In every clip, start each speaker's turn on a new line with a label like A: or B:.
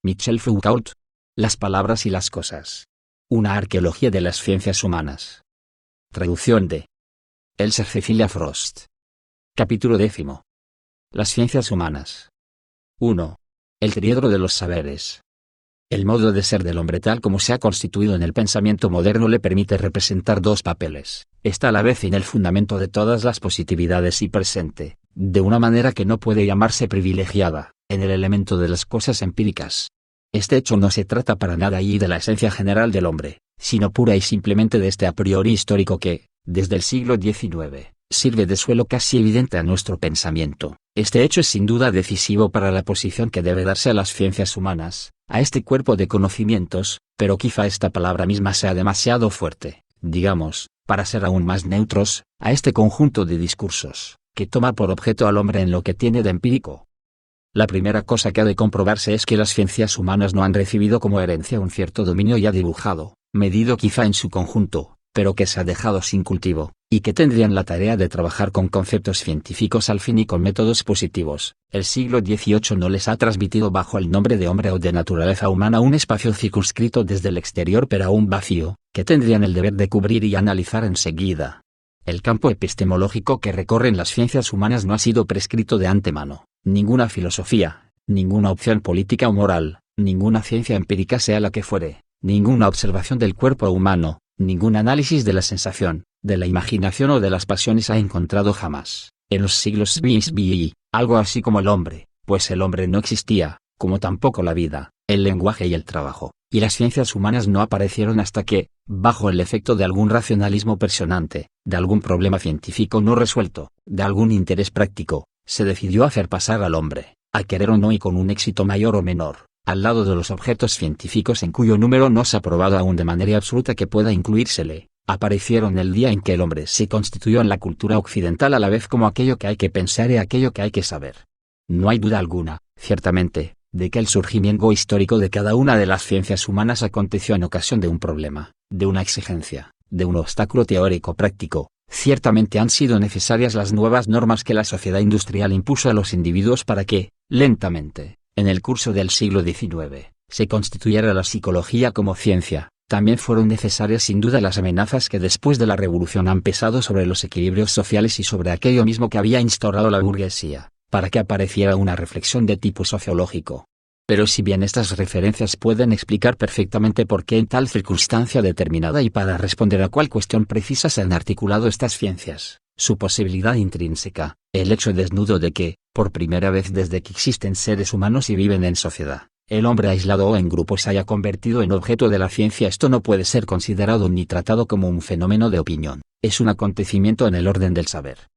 A: Michel Foucault. Las palabras y las cosas. Una arqueología de las ciencias humanas. Traducción de Elsa Cecilia Frost. Capítulo 10. Las ciencias humanas. 1. El triedro de los saberes. El modo de ser del hombre tal como se ha constituido en el pensamiento moderno le permite representar dos papeles. Está a la vez en el fundamento de todas las positividades y presente, de una manera que no puede llamarse privilegiada, en el elemento de las cosas empíricas. Este hecho no se trata para nada allí de la esencia general del hombre, sino pura y simplemente de este a priori histórico que, desde el siglo XIX, sirve de suelo casi evidente a nuestro pensamiento. Este hecho es sin duda decisivo para la posición que debe darse a las ciencias humanas, a este cuerpo de conocimientos, pero quizá esta palabra misma sea demasiado fuerte, digamos, para ser aún más neutros, a este conjunto de discursos, que toma por objeto al hombre en lo que tiene de empírico. La primera cosa que ha de comprobarse es que las ciencias humanas no han recibido como herencia un cierto dominio ya dibujado, medido quizá en su conjunto, pero que se ha dejado sin cultivo, y que tendrían la tarea de trabajar con conceptos científicos al fin y con métodos positivos. El siglo XVIII no les ha transmitido bajo el nombre de hombre o de naturaleza humana un espacio circunscrito desde el exterior pero aún vacío, que tendrían el deber de cubrir y analizar enseguida. El campo epistemológico que recorren las ciencias humanas no ha sido prescrito de antemano. Ninguna filosofía, ninguna opción política o moral, ninguna ciencia empírica sea la que fuere, ninguna observación del cuerpo humano, ningún análisis de la sensación, de la imaginación o de las pasiones ha encontrado jamás, en los siglos BSBI, algo así como el hombre, pues el hombre no existía, como tampoco la vida, el lenguaje y el trabajo, y las ciencias humanas no aparecieron hasta que, bajo el efecto de algún racionalismo presionante, de algún problema científico no resuelto, de algún interés práctico, se decidió hacer pasar al hombre, a querer o no y con un éxito mayor o menor, al lado de los objetos científicos en cuyo número no se ha probado aún de manera absoluta que pueda incluírsele, aparecieron el día en que el hombre se constituyó en la cultura occidental a la vez como aquello que hay que pensar y aquello que hay que saber. No hay duda alguna, ciertamente, de que el surgimiento histórico de cada una de las ciencias humanas aconteció en ocasión de un problema, de una exigencia, de un obstáculo teórico práctico. Ciertamente han sido necesarias las nuevas normas que la sociedad industrial impuso a los individuos para que, lentamente, en el curso del siglo XIX, se constituyera la psicología como ciencia. También fueron necesarias sin duda las amenazas que después de la revolución han pesado sobre los equilibrios sociales y sobre aquello mismo que había instaurado la burguesía, para que apareciera una reflexión de tipo sociológico. Pero si bien estas referencias pueden explicar perfectamente por qué en tal circunstancia determinada y para responder a cuál cuestión precisa se han articulado estas ciencias, su posibilidad intrínseca, el hecho desnudo de que, por primera vez desde que existen seres humanos y viven en sociedad, el hombre aislado o en grupo se haya convertido en objeto de la ciencia, esto no puede ser considerado ni tratado como un fenómeno de opinión, es un acontecimiento en el orden del saber.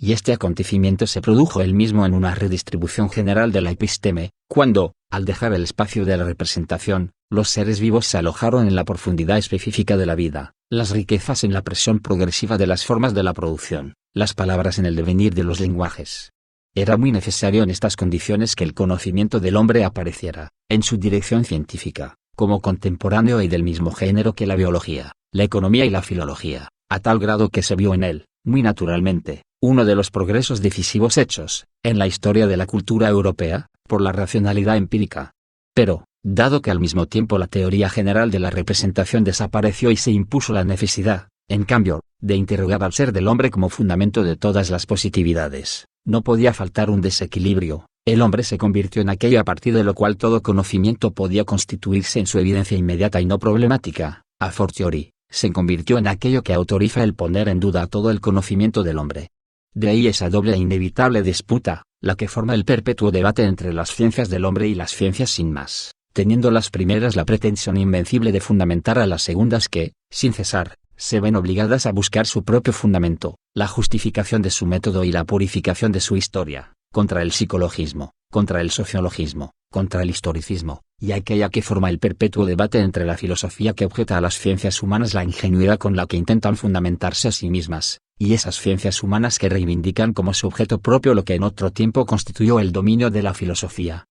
A: Y este acontecimiento se produjo él mismo en una redistribución general de la episteme, cuando, al dejar el espacio de la representación, los seres vivos se alojaron en la profundidad específica de la vida, las riquezas en la presión progresiva de las formas de la producción, las palabras en el devenir de los lenguajes. Era muy necesario en estas condiciones que el conocimiento del hombre apareciera, en su dirección científica, como contemporáneo y del mismo género que la biología, la economía y la filología, a tal grado que se vio en él, muy naturalmente, uno de los progresos decisivos hechos, en la historia de la cultura europea, por la racionalidad empírica. Pero, dado que al mismo tiempo la teoría general de la representación desapareció y se impuso la necesidad, en cambio, de interrogar al ser del hombre como fundamento de todas las positividades, no podía faltar un desequilibrio. El hombre se convirtió en aquello a partir de lo cual todo conocimiento podía constituirse en su evidencia inmediata y no problemática, a fortiori, se convirtió en aquello que autoriza el poner en duda todo el conocimiento del hombre. De ahí esa doble e inevitable disputa, la que forma el perpetuo debate entre las ciencias del hombre y las ciencias sin más, teniendo las primeras la pretensión invencible de fundamentar a las segundas que, sin cesar, se ven obligadas a buscar su propio fundamento, la justificación de su método y la purificación de su historia, contra el psicologismo, contra el sociologismo, contra el historicismo, y aquella que forma el perpetuo debate entre la filosofía que objeta a las ciencias humanas la ingenuidad con la que intentan fundamentarse a sí mismas, y esas ciencias humanas que reivindican como su objeto propio lo que en otro tiempo constituyó el dominio de la filosofía.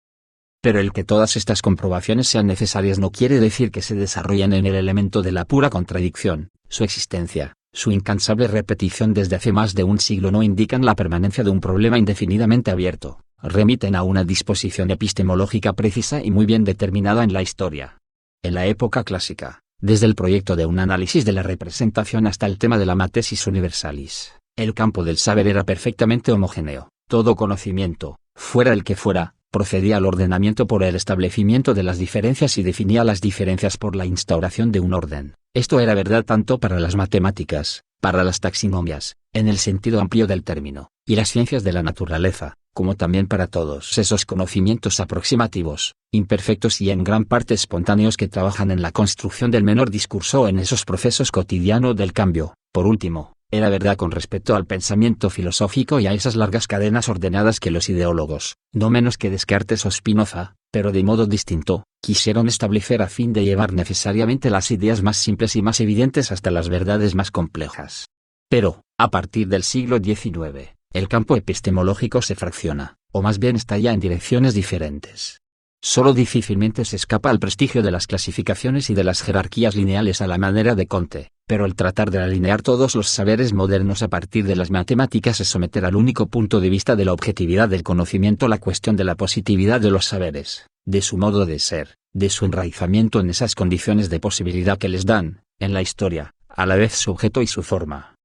A: Pero el que todas estas comprobaciones sean necesarias no quiere decir que se desarrollen en el elemento de la pura contradicción. Su existencia, su incansable repetición desde hace más de un siglo no indican la permanencia de un problema indefinidamente abierto, remiten a una disposición epistemológica precisa y muy bien determinada en la historia. En la época clásica, desde el proyecto de un análisis de la representación hasta el tema de la matesis universalis, el campo del saber era perfectamente homogéneo. Todo conocimiento, fuera el que fuera, procedía al ordenamiento por el establecimiento de las diferencias y definía las diferencias por la instauración de un orden. Esto era verdad tanto para las matemáticas, para las taxonomías, en el sentido amplio del término, y las ciencias de la naturaleza, como también para todos esos conocimientos aproximativos, imperfectos y en gran parte espontáneos que trabajan en la construcción del menor discurso o en esos procesos cotidianos del cambio. Por último, era verdad con respecto al pensamiento filosófico y a esas largas cadenas ordenadas que los ideólogos, no menos que Descartes o Spinoza, pero de modo distinto, quisieron establecer a fin de llevar necesariamente las ideas más simples y más evidentes hasta las verdades más complejas. Pero, a partir del siglo XIX, el campo epistemológico se fracciona, o más bien estalla en direcciones diferentes. Solo difícilmente se escapa al prestigio de las clasificaciones y de las jerarquías lineales a la manera de Comte, pero el tratar de alinear todos los saberes modernos a partir de las matemáticas es someter al único punto de vista de la objetividad del conocimiento la cuestión de la positividad de los saberes, de su modo de ser, de su enraizamiento en esas condiciones de posibilidad que les dan, en la historia, a la vez su objeto y su forma.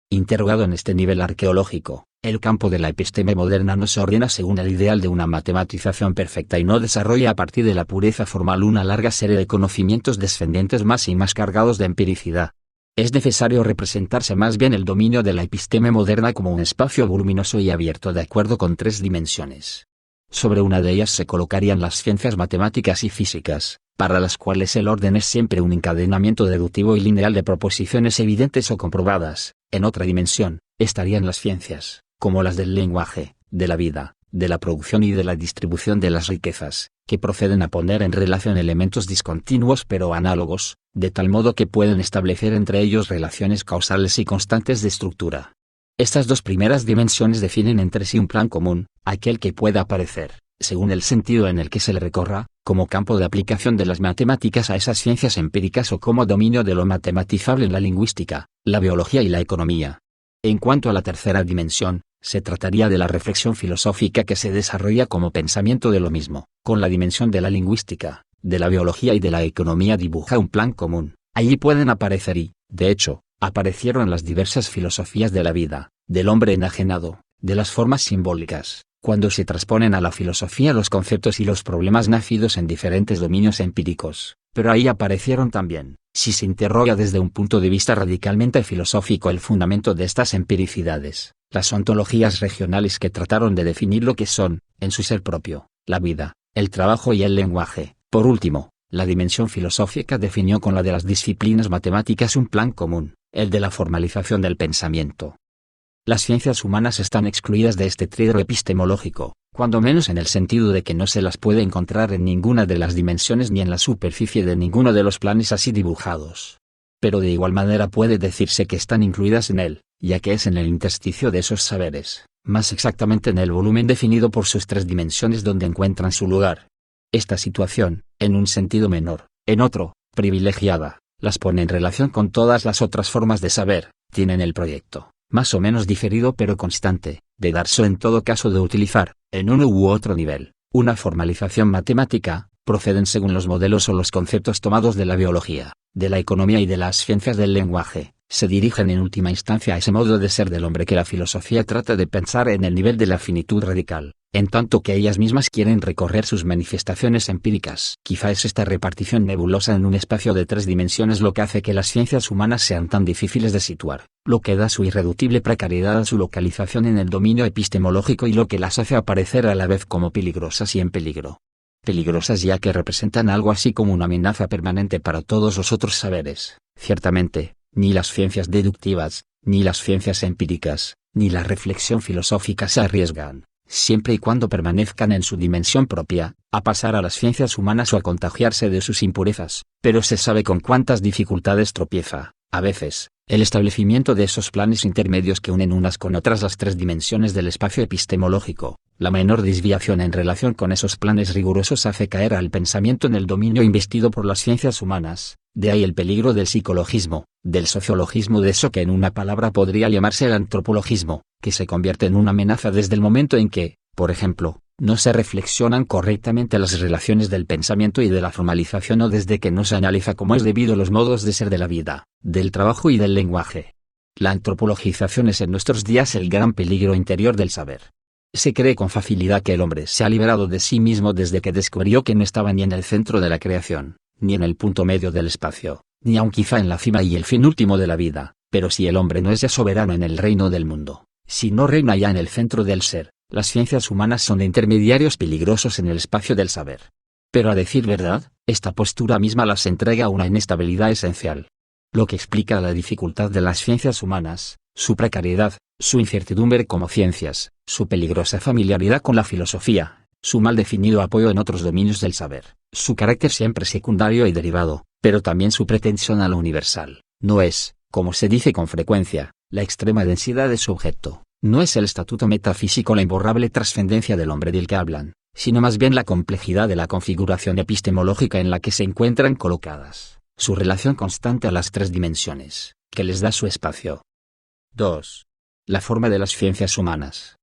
A: Interrogado en este nivel arqueológico, el campo de la episteme moderna no se ordena según el ideal de una matematización perfecta y no desarrolla a partir de la pureza formal una larga serie de conocimientos descendientes más y más cargados de empiricidad. Es necesario representarse más bien el dominio de la episteme moderna como un espacio voluminoso y abierto de acuerdo con tres dimensiones. Sobre una de ellas se colocarían las ciencias matemáticas y físicas, para las cuales el orden es siempre un encadenamiento deductivo y lineal de proposiciones evidentes o comprobadas. En otra dimensión, estarían las ciencias, como las del lenguaje, de la vida, de la producción y de la distribución de las riquezas, que proceden a poner en relación elementos discontinuos pero análogos, de tal modo que pueden establecer entre ellos relaciones causales y constantes de estructura. Estas dos primeras dimensiones definen entre sí un plan común, aquel que pueda aparecer, según el sentido en el que se le recorra, como campo de aplicación de las matemáticas a esas ciencias empíricas o como dominio de lo matematizable en la lingüística, la biología y la economía. En cuanto a la tercera dimensión, se trataría de la reflexión filosófica que se desarrolla como pensamiento de lo mismo, con la dimensión de la lingüística, de la biología y de la economía dibuja un plan común. Allí pueden aparecer y, de hecho, aparecieron las diversas filosofías de la vida, del hombre enajenado, de las formas simbólicas, cuando se transponen a la filosofía los conceptos y los problemas nacidos en diferentes dominios empíricos, pero ahí aparecieron también, si se interroga desde un punto de vista radicalmente filosófico el fundamento de estas empiricidades, las ontologías regionales que trataron de definir lo que son, en su ser propio, la vida, el trabajo y el lenguaje. Por último, la dimensión filosófica definió con la de las disciplinas matemáticas un plan común, el de la formalización del pensamiento. Las ciencias humanas están excluidas de este trío epistemológico, cuando menos en el sentido de que no se las puede encontrar en ninguna de las dimensiones ni en la superficie de ninguno de los planes así dibujados. Pero de igual manera puede decirse que están incluidas en él, ya que es en el intersticio de esos saberes, más exactamente en el volumen definido por sus tres dimensiones donde encuentran su lugar. Esta situación, en un sentido menor, en otro, privilegiada, las pone en relación con todas las otras formas de saber, tienen el proyecto, más o menos diferido pero constante, de darse en todo caso de utilizar, en uno u otro nivel, una formalización matemática, proceden según los modelos o los conceptos tomados de la biología, de la economía y de las ciencias del lenguaje, se dirigen en última instancia a ese modo de ser del hombre que la filosofía trata de pensar en el nivel de la finitud radical, en tanto que ellas mismas quieren recorrer sus manifestaciones empíricas. Quizá es esta repartición nebulosa en un espacio de tres dimensiones lo que hace que las ciencias humanas sean tan difíciles de situar, lo que da su irreductible precariedad a su localización en el dominio epistemológico y lo que las hace aparecer a la vez como peligrosas y en peligro. Peligrosas ya que representan algo así como una amenaza permanente para todos los otros saberes. Ciertamente, ni las ciencias deductivas, ni las ciencias empíricas, ni la reflexión filosófica se arriesgan, siempre y cuando permanezcan en su dimensión propia, a pasar a las ciencias humanas o a contagiarse de sus impurezas, pero se sabe con cuántas dificultades tropieza, a veces, el establecimiento de esos planes intermedios que unen unas con otras las tres dimensiones del espacio epistemológico. La menor desviación en relación con esos planes rigurosos hace caer al pensamiento en el dominio investido por las ciencias humanas, de ahí el peligro del psicologismo, del sociologismo, de eso que en una palabra podría llamarse el antropologismo, que se convierte en una amenaza desde el momento en que, Por ejemplo, no se reflexionan correctamente las relaciones del pensamiento y de la formalización o desde que no se analiza como es debido los modos de ser de la vida, del trabajo y del lenguaje. La antropologización es en nuestros días el gran peligro interior del saber. Se cree con facilidad que el hombre se ha liberado de sí mismo desde que descubrió que no estaba ni en el centro de la creación, ni en el punto medio del espacio, ni aun quizá en la cima y el fin último de la vida, pero si el hombre no es ya soberano en el reino del mundo, si no reina ya en el centro del ser, las ciencias humanas son intermediarios peligrosos en el espacio del saber. Pero a decir verdad, esta postura misma las entrega a una inestabilidad esencial. Lo que explica la dificultad de las ciencias humanas, su precariedad, su incertidumbre como ciencias, su peligrosa familiaridad con la filosofía, su mal definido apoyo en otros dominios del saber, su carácter siempre secundario y derivado, pero también su pretensión a lo universal, no es, como se dice con frecuencia, la extrema densidad de su objeto, no es el estatuto metafísico la imborrable trascendencia del hombre del que hablan, sino más bien la complejidad de la configuración epistemológica en la que se encuentran colocadas, su relación constante a las tres dimensiones, que les da su espacio. 2. La forma de las ciencias humanas.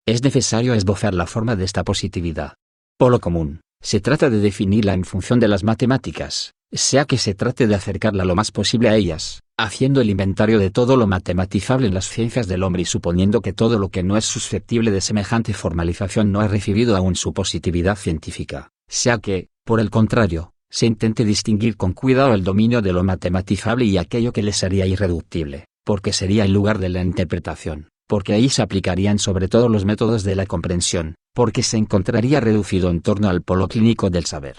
A: Es necesario esbozar la forma de esta positividad. Por lo común, se trata de definirla en función de las matemáticas, sea que se trate de acercarla lo más posible a ellas, haciendo el inventario de todo lo matematizable en las ciencias del hombre y suponiendo que todo lo que no es susceptible de semejante formalización no ha recibido aún su positividad científica, sea que, por el contrario, se intente distinguir con cuidado el dominio de lo matematizable y aquello que le sería irreductible, porque sería el lugar de la interpretación, porque ahí se aplicarían sobre todo los métodos de la comprensión, porque se encontraría reducido en torno al polo clínico del saber.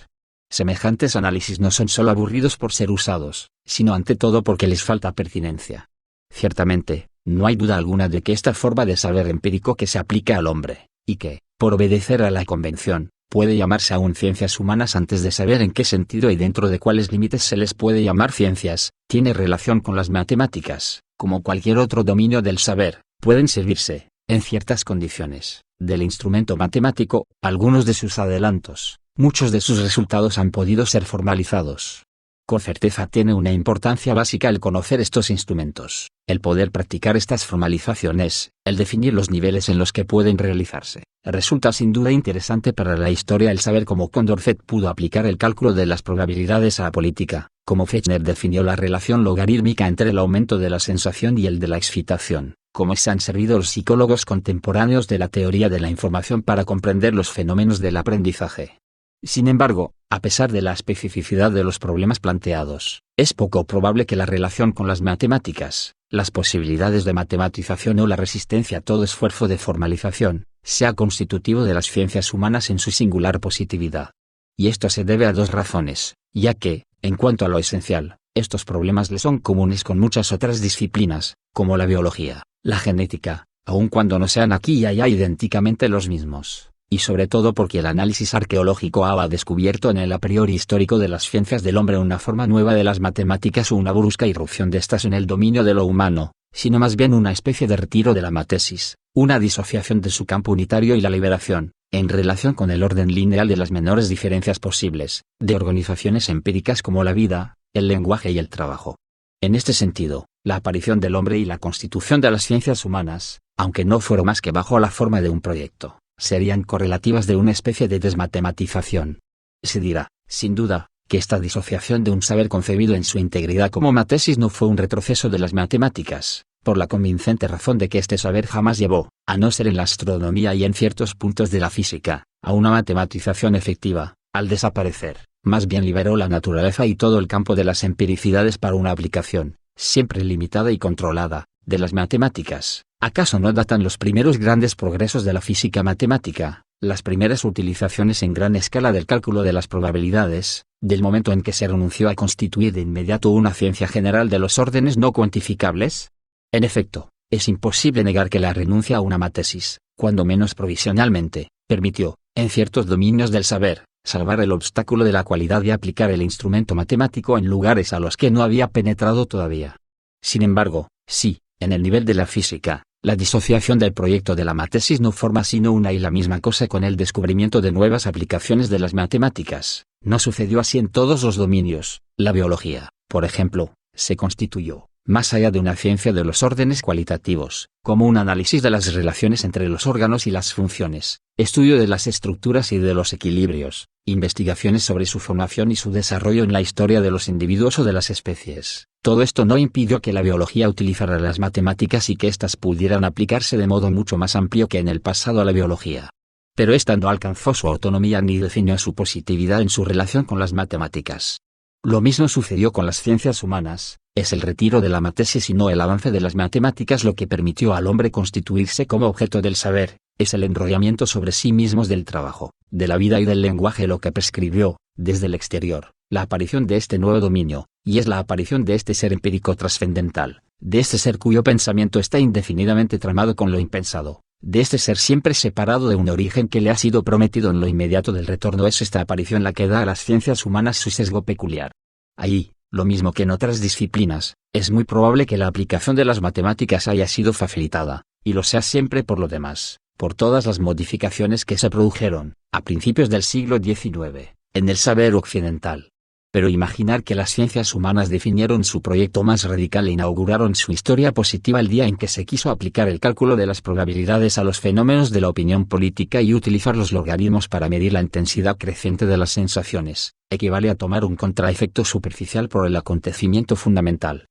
A: Semejantes análisis no son solo aburridos por ser usados, sino ante todo porque les falta pertinencia. Ciertamente, no hay duda alguna de que esta forma de saber empírico que se aplica al hombre, y que, por obedecer a la convención, puede llamarse aún ciencias humanas antes de saber en qué sentido y dentro de cuáles límites se les puede llamar ciencias, tiene relación con las matemáticas, como cualquier otro dominio del saber, pueden servirse, en ciertas condiciones, del instrumento matemático. Algunos de sus adelantos, muchos de sus resultados han podido ser formalizados. Con certeza tiene una importancia básica el conocer estos instrumentos, el poder practicar estas formalizaciones, el definir los niveles en los que pueden realizarse. Resulta sin duda interesante para la historia el saber cómo Condorcet pudo aplicar el cálculo de las probabilidades a la política, cómo Fechner definió la relación logarítmica entre el aumento de la sensación y el de la excitación, cómo se han servido los psicólogos contemporáneos de la teoría de la información para comprender los fenómenos del aprendizaje. Sin embargo, a pesar de la especificidad de los problemas planteados, es poco probable que la relación con las matemáticas, las posibilidades de matematización o la resistencia a todo esfuerzo de formalización, sea constitutivo de las ciencias humanas en su singular positividad. Y esto se debe a dos razones, ya que, en cuanto a lo esencial, estos problemas le son comunes con muchas otras disciplinas, como la biología, la genética, aun cuando no sean aquí y allá idénticamente los mismos. Y sobre todo porque el análisis arqueológico ha descubierto en el a priori histórico de las ciencias del hombre una forma nueva de las matemáticas o una brusca irrupción de estas en el dominio de lo humano, sino más bien una especie de retiro de la matesis, una disociación de su campo unitario y la liberación, en relación con el orden lineal de las menores diferencias posibles, de organizaciones empíricas como la vida, el lenguaje y el trabajo. En este sentido, la aparición del hombre y la constitución de las ciencias humanas, aunque no fueron más que bajo la forma de un proyecto, serían correlativas de una especie de desmatematización. Se dirá, sin duda, que esta disociación de un saber concebido en su integridad como matesis no fue un retroceso de las matemáticas, por la convincente razón de que este saber jamás llevó, a no ser en la astronomía y en ciertos puntos de la física, a una matematización efectiva. Al desaparecer, más bien liberó la naturaleza y todo el campo de las empiricidades para una aplicación, siempre limitada y controlada, de las matemáticas. ¿Acaso no datan los primeros grandes progresos de la física matemática, las primeras utilizaciones en gran escala del cálculo de las probabilidades, del momento en que se renunció a constituir de inmediato una ciencia general de los órdenes no cuantificables? En efecto, es imposible negar que la renuncia a una matesis, cuando menos provisionalmente, permitió, en ciertos dominios del saber, salvar el obstáculo de la cualidad y aplicar el instrumento matemático en lugares a los que no había penetrado todavía. Sin embargo, sí, en el nivel de la física, la disociación del proyecto de la matesis no forma sino una y la misma cosa con el descubrimiento de nuevas aplicaciones de las matemáticas. No sucedió así en todos los dominios. La biología, por ejemplo, se constituyó, más allá de una ciencia de los órdenes cualitativos, como un análisis de las relaciones entre los órganos y las funciones, estudio de las estructuras y de los equilibrios, investigaciones sobre su formación y su desarrollo en la historia de los individuos o de las especies. Todo esto no impidió que la biología utilizara las matemáticas y que éstas pudieran aplicarse de modo mucho más amplio que en el pasado a la biología. Pero ésta no alcanzó su autonomía ni definió su positividad en su relación con las matemáticas. Lo mismo sucedió con las ciencias humanas. Es el retiro de la matesis y no el avance de las matemáticas lo que permitió al hombre constituirse como objeto del saber, es el enrollamiento sobre sí mismos del trabajo, de la vida y del lenguaje lo que prescribió, desde el exterior, la aparición de este nuevo dominio, y es la aparición de este ser empírico trascendental, de este ser cuyo pensamiento está indefinidamente tramado con lo impensado, de este ser siempre separado de un origen que le ha sido prometido en lo inmediato del retorno. Es esta aparición la que da a las ciencias humanas su sesgo peculiar. Ahí, lo mismo que en otras disciplinas, es muy probable que la aplicación de las matemáticas haya sido facilitada, y lo sea siempre por lo demás, por todas las modificaciones que se produjeron, a principios del siglo XIX, en el saber occidental. Pero imaginar que las ciencias humanas definieron su proyecto más radical e inauguraron su historia positiva el día en que se quiso aplicar el cálculo de las probabilidades a los fenómenos de la opinión política y utilizar los logaritmos para medir la intensidad creciente de las sensaciones, equivale a tomar un contraefecto superficial por el acontecimiento fundamental.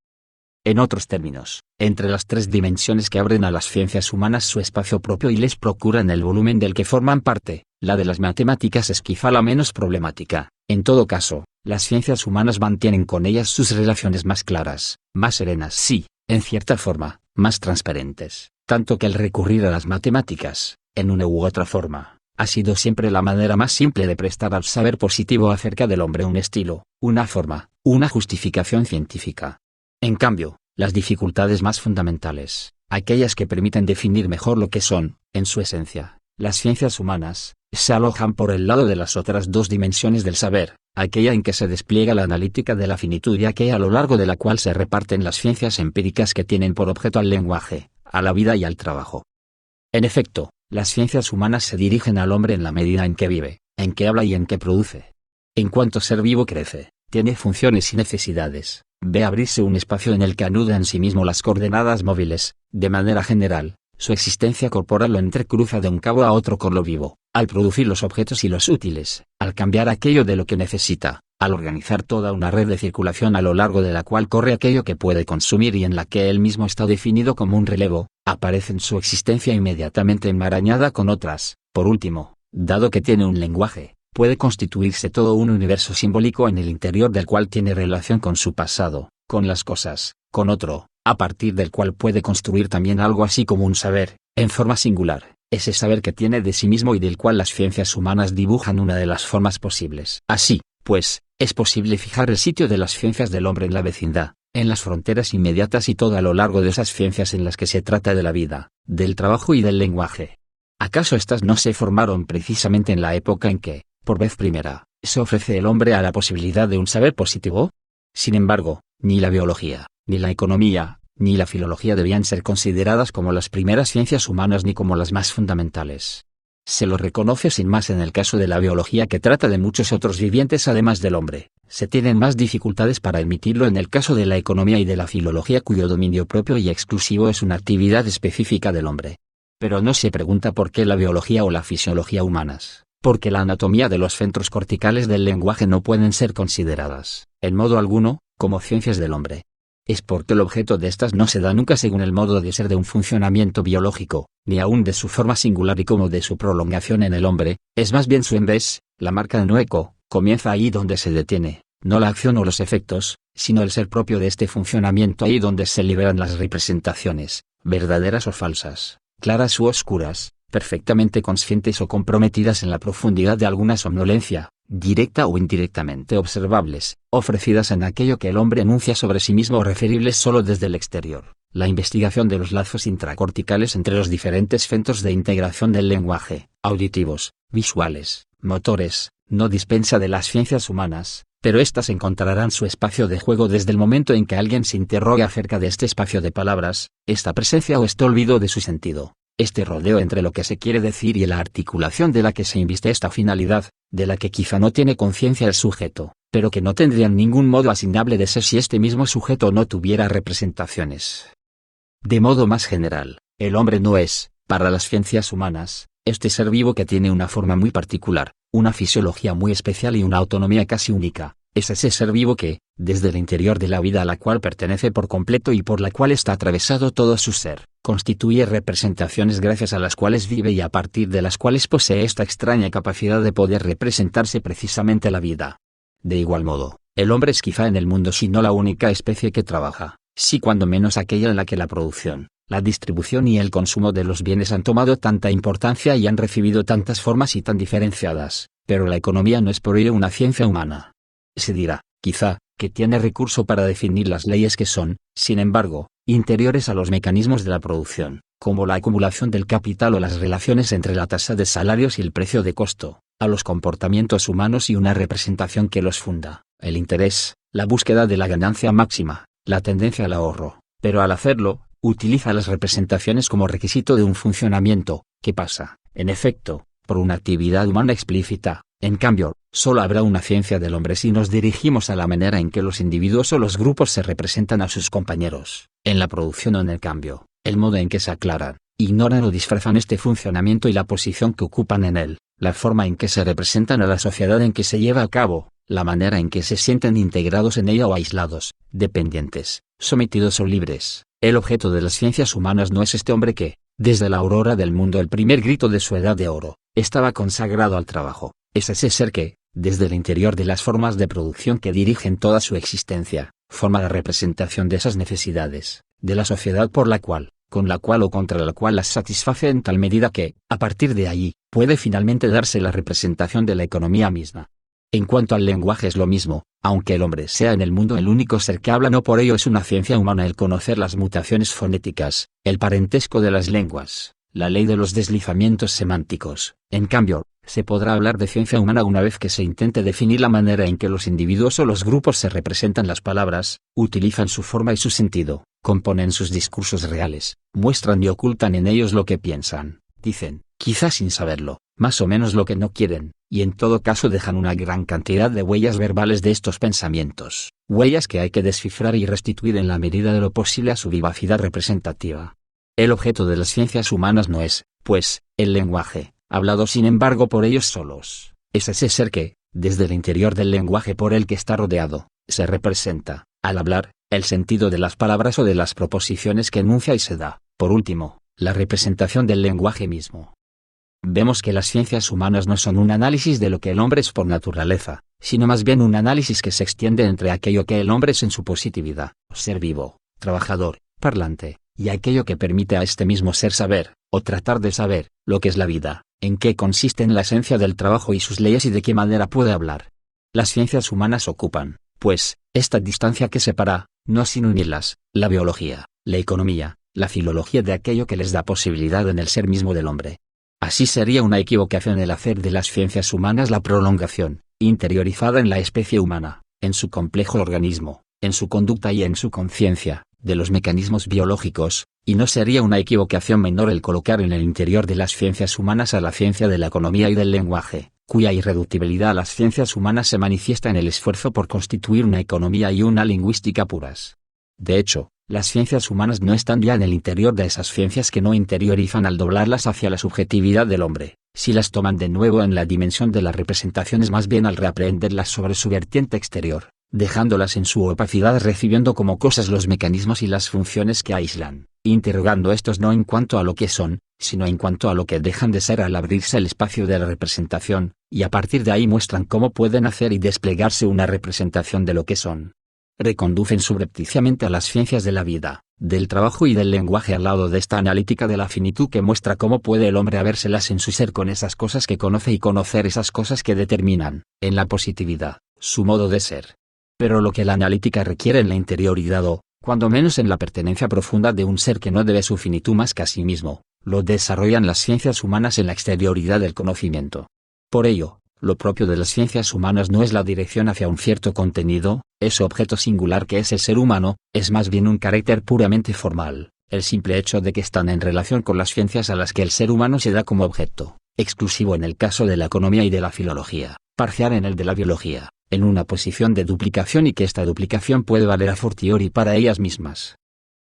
A: En otros términos, entre las tres dimensiones que abren a las ciencias humanas su espacio propio y les procuran el volumen del que forman parte, la de las matemáticas es quizá la menos problemática. En todo caso, las ciencias humanas mantienen con ellas sus relaciones más claras, más serenas, sí, en cierta forma, más transparentes, tanto que el recurrir a las matemáticas, en una u otra forma, ha sido siempre la manera más simple de prestar al saber positivo acerca del hombre un estilo, una forma, una justificación científica. En cambio, las dificultades más fundamentales, aquellas que permiten definir mejor lo que son, en su esencia, las ciencias humanas, se alojan por el lado de las otras dos dimensiones del saber, aquella en que se despliega la analítica de la finitud y aquella a lo largo de la cual se reparten las ciencias empíricas que tienen por objeto al lenguaje, a la vida y al trabajo. En efecto, las ciencias humanas se dirigen al hombre en la medida en que vive, en que habla y en que produce. En cuanto ser vivo crece, tiene funciones y necesidades, ve abrirse un espacio en el que anuda en sí mismo las coordenadas móviles, de manera general, su existencia corporal lo entrecruza de un cabo a otro con lo vivo, al producir los objetos y los útiles, al cambiar aquello de lo que necesita, al organizar toda una red de circulación a lo largo de la cual corre aquello que puede consumir y en la que él mismo está definido como un relevo, aparece en su existencia inmediatamente enmarañada con otras. Por último, dado que tiene un lenguaje, puede constituirse todo un universo simbólico en el interior del cual tiene relación con su pasado, con las cosas, con otro, a partir del cual puede construir también algo así como un saber, en forma singular, ese saber que tiene de sí mismo y del cual las ciencias humanas dibujan una de las formas posibles. Así, pues, es posible fijar el sitio de las ciencias del hombre en la vecindad, en las fronteras inmediatas y todo a lo largo de esas ciencias en las que se trata de la vida, del trabajo y del lenguaje. ¿Acaso estas no se formaron precisamente en la época en que, por vez primera, se ofrece el hombre a la posibilidad de un saber positivo? Sin embargo, ni la biología, ni la economía, ni la filología debían ser consideradas como las primeras ciencias humanas ni como las más fundamentales. Se lo reconoce sin más en el caso de la biología, que trata de muchos otros vivientes además del hombre. Se tienen más dificultades para admitirlo en el caso de la economía y de la filología, cuyo dominio propio y exclusivo es una actividad específica del hombre. Pero no se pregunta por qué la biología o la fisiología humanas, porque la anatomía de los centros corticales del lenguaje no pueden ser consideradas, en modo alguno, como ciencias del hombre. Es porque el objeto de estas no se da nunca según el modo de ser de un funcionamiento biológico, ni aun de su forma singular y como de su prolongación en el hombre, es más bien su embés, la marca de Noeco, comienza ahí donde se detiene, no la acción o los efectos, sino el ser propio de este funcionamiento, ahí donde se liberan las representaciones, verdaderas o falsas, claras u oscuras, perfectamente conscientes o comprometidas en la profundidad de alguna somnolencia, directa o indirectamente observables, ofrecidas en aquello que el hombre enuncia sobre sí mismo o referibles solo desde el exterior. La investigación de los lazos intracorticales entre los diferentes centros de integración del lenguaje, auditivos, visuales, motores, no dispensa de las ciencias humanas, pero éstas encontrarán su espacio de juego desde el momento en que alguien se interrogue acerca de este espacio de palabras, esta presencia o este olvido de su sentido. Este rodeo entre lo que se quiere decir y la articulación de la que se inviste esta finalidad, de la que quizá no tiene conciencia el sujeto, pero que no tendrían ningún modo asignable de ser si este mismo sujeto no tuviera representaciones. De modo más general, el hombre no es, para las ciencias humanas, este ser vivo que tiene una forma muy particular, una fisiología muy especial y una autonomía casi única. Es ese ser vivo que, desde el interior de la vida a la cual pertenece por completo y por la cual está atravesado todo su ser, constituye representaciones gracias a las cuales vive y a partir de las cuales posee esta extraña capacidad de poder representarse precisamente la vida. De igual modo, el hombre es quizá en el mundo si no la única especie que trabaja, si cuando menos aquella en la que la producción, la distribución y el consumo de los bienes han tomado tanta importancia y han recibido tantas formas y tan diferenciadas, pero la economía no es por ello una ciencia humana. Se dirá, quizá, que tiene recurso para definir las leyes que son, sin embargo, interiores a los mecanismos de la producción, como la acumulación del capital o las relaciones entre la tasa de salarios y el precio de costo, a los comportamientos humanos y una representación que los funda, el interés, la búsqueda de la ganancia máxima, la tendencia al ahorro, pero al hacerlo, utiliza las representaciones como requisito de un funcionamiento, que pasa, en efecto, por una actividad humana explícita. En cambio, solo habrá una ciencia del hombre si nos dirigimos a la manera en que los individuos o los grupos se representan a sus compañeros, en la producción o en el cambio, el modo en que se aclaran, ignoran o disfrazan este funcionamiento y la posición que ocupan en él, la forma en que se representan a la sociedad en que se lleva a cabo, la manera en que se sienten integrados en ella o aislados, dependientes, sometidos o libres. El objeto de las ciencias humanas no es este hombre que, desde la aurora del mundo, el primer grito de su edad de oro, estaba consagrado al trabajo. Es ese ser que, desde el interior de las formas de producción que dirigen toda su existencia, forma la representación de esas necesidades, de la sociedad por la cual, con la cual o contra la cual las satisface en tal medida que, a partir de allí, puede finalmente darse la representación de la economía misma. En cuanto al lenguaje es lo mismo, aunque el hombre sea en el mundo el único ser que habla, no por ello es una ciencia humana el conocer las mutaciones fonéticas, el parentesco de las lenguas, la ley de los deslizamientos semánticos. En cambio, se podrá hablar de ciencia humana una vez que se intente definir la manera en que los individuos o los grupos se representan las palabras, utilizan su forma y su sentido, componen sus discursos reales, muestran y ocultan en ellos lo que piensan, dicen, quizás sin saberlo, más o menos lo que no quieren, y en todo caso dejan una gran cantidad de huellas verbales de estos pensamientos, huellas que hay que descifrar y restituir en la medida de lo posible a su vivacidad representativa. El objeto de las ciencias humanas no es, pues, el lenguaje, hablado sin embargo por ellos solos, es ese ser que, desde el interior del lenguaje por el que está rodeado, se representa, al hablar, el sentido de las palabras o de las proposiciones que enuncia y se da, por último, la representación del lenguaje mismo. Vemos que las ciencias humanas no son un análisis de lo que el hombre es por naturaleza, sino más bien un análisis que se extiende entre aquello que el hombre es en su positividad, ser vivo, trabajador, parlante, y aquello que permite a este mismo ser saber, o tratar de saber, lo que es la vida, en qué consiste en la esencia del trabajo y sus leyes y de qué manera puede hablar. Las ciencias humanas ocupan, pues, esta distancia que separa, no sin unirlas, la biología, la economía, la filología de aquello que les da posibilidad en el ser mismo del hombre. Así sería una equivocación el hacer de las ciencias humanas la prolongación, interiorizada en la especie humana, en su complejo organismo, en su conducta y en su conciencia, de los mecanismos biológicos, y no sería una equivocación menor el colocar en el interior de las ciencias humanas a la ciencia de la economía y del lenguaje, cuya irreductibilidad a las ciencias humanas se manifiesta en el esfuerzo por constituir una economía y una lingüística puras. De hecho, las ciencias humanas no están ya en el interior de esas ciencias que no interiorizan al doblarlas hacia la subjetividad del hombre, si las toman de nuevo en la dimensión de las representaciones, más bien al reaprehenderlas sobre su vertiente exterior, dejándolas en su opacidad, recibiendo como cosas los mecanismos y las funciones que aíslan, interrogando estos no en cuanto a lo que son, sino en cuanto a lo que dejan de ser al abrirse el espacio de la representación, y a partir de ahí muestran cómo pueden hacer y desplegarse una representación de lo que son. Reconducen subrepticiamente a las ciencias de la vida, del trabajo y del lenguaje al lado de esta analítica de la finitud que muestra cómo puede el hombre habérselas en su ser con esas cosas que conoce y conocer esas cosas que determinan, en la positividad, su modo de ser. Pero lo que la analítica requiere en la interioridad o, cuando menos en la pertenencia profunda de un ser que no debe su finitud más que a sí mismo, lo desarrollan las ciencias humanas en la exterioridad del conocimiento. Por ello, lo propio de las ciencias humanas no es la dirección hacia un cierto contenido, ese objeto singular que es el ser humano, es más bien un carácter puramente formal, el simple hecho de que están en relación con las ciencias a las que el ser humano se da como objeto, exclusivo en el caso de la economía y de la filología, parcial en el de la biología, en una posición de duplicación y que esta duplicación puede valer a fortiori para ellas mismas.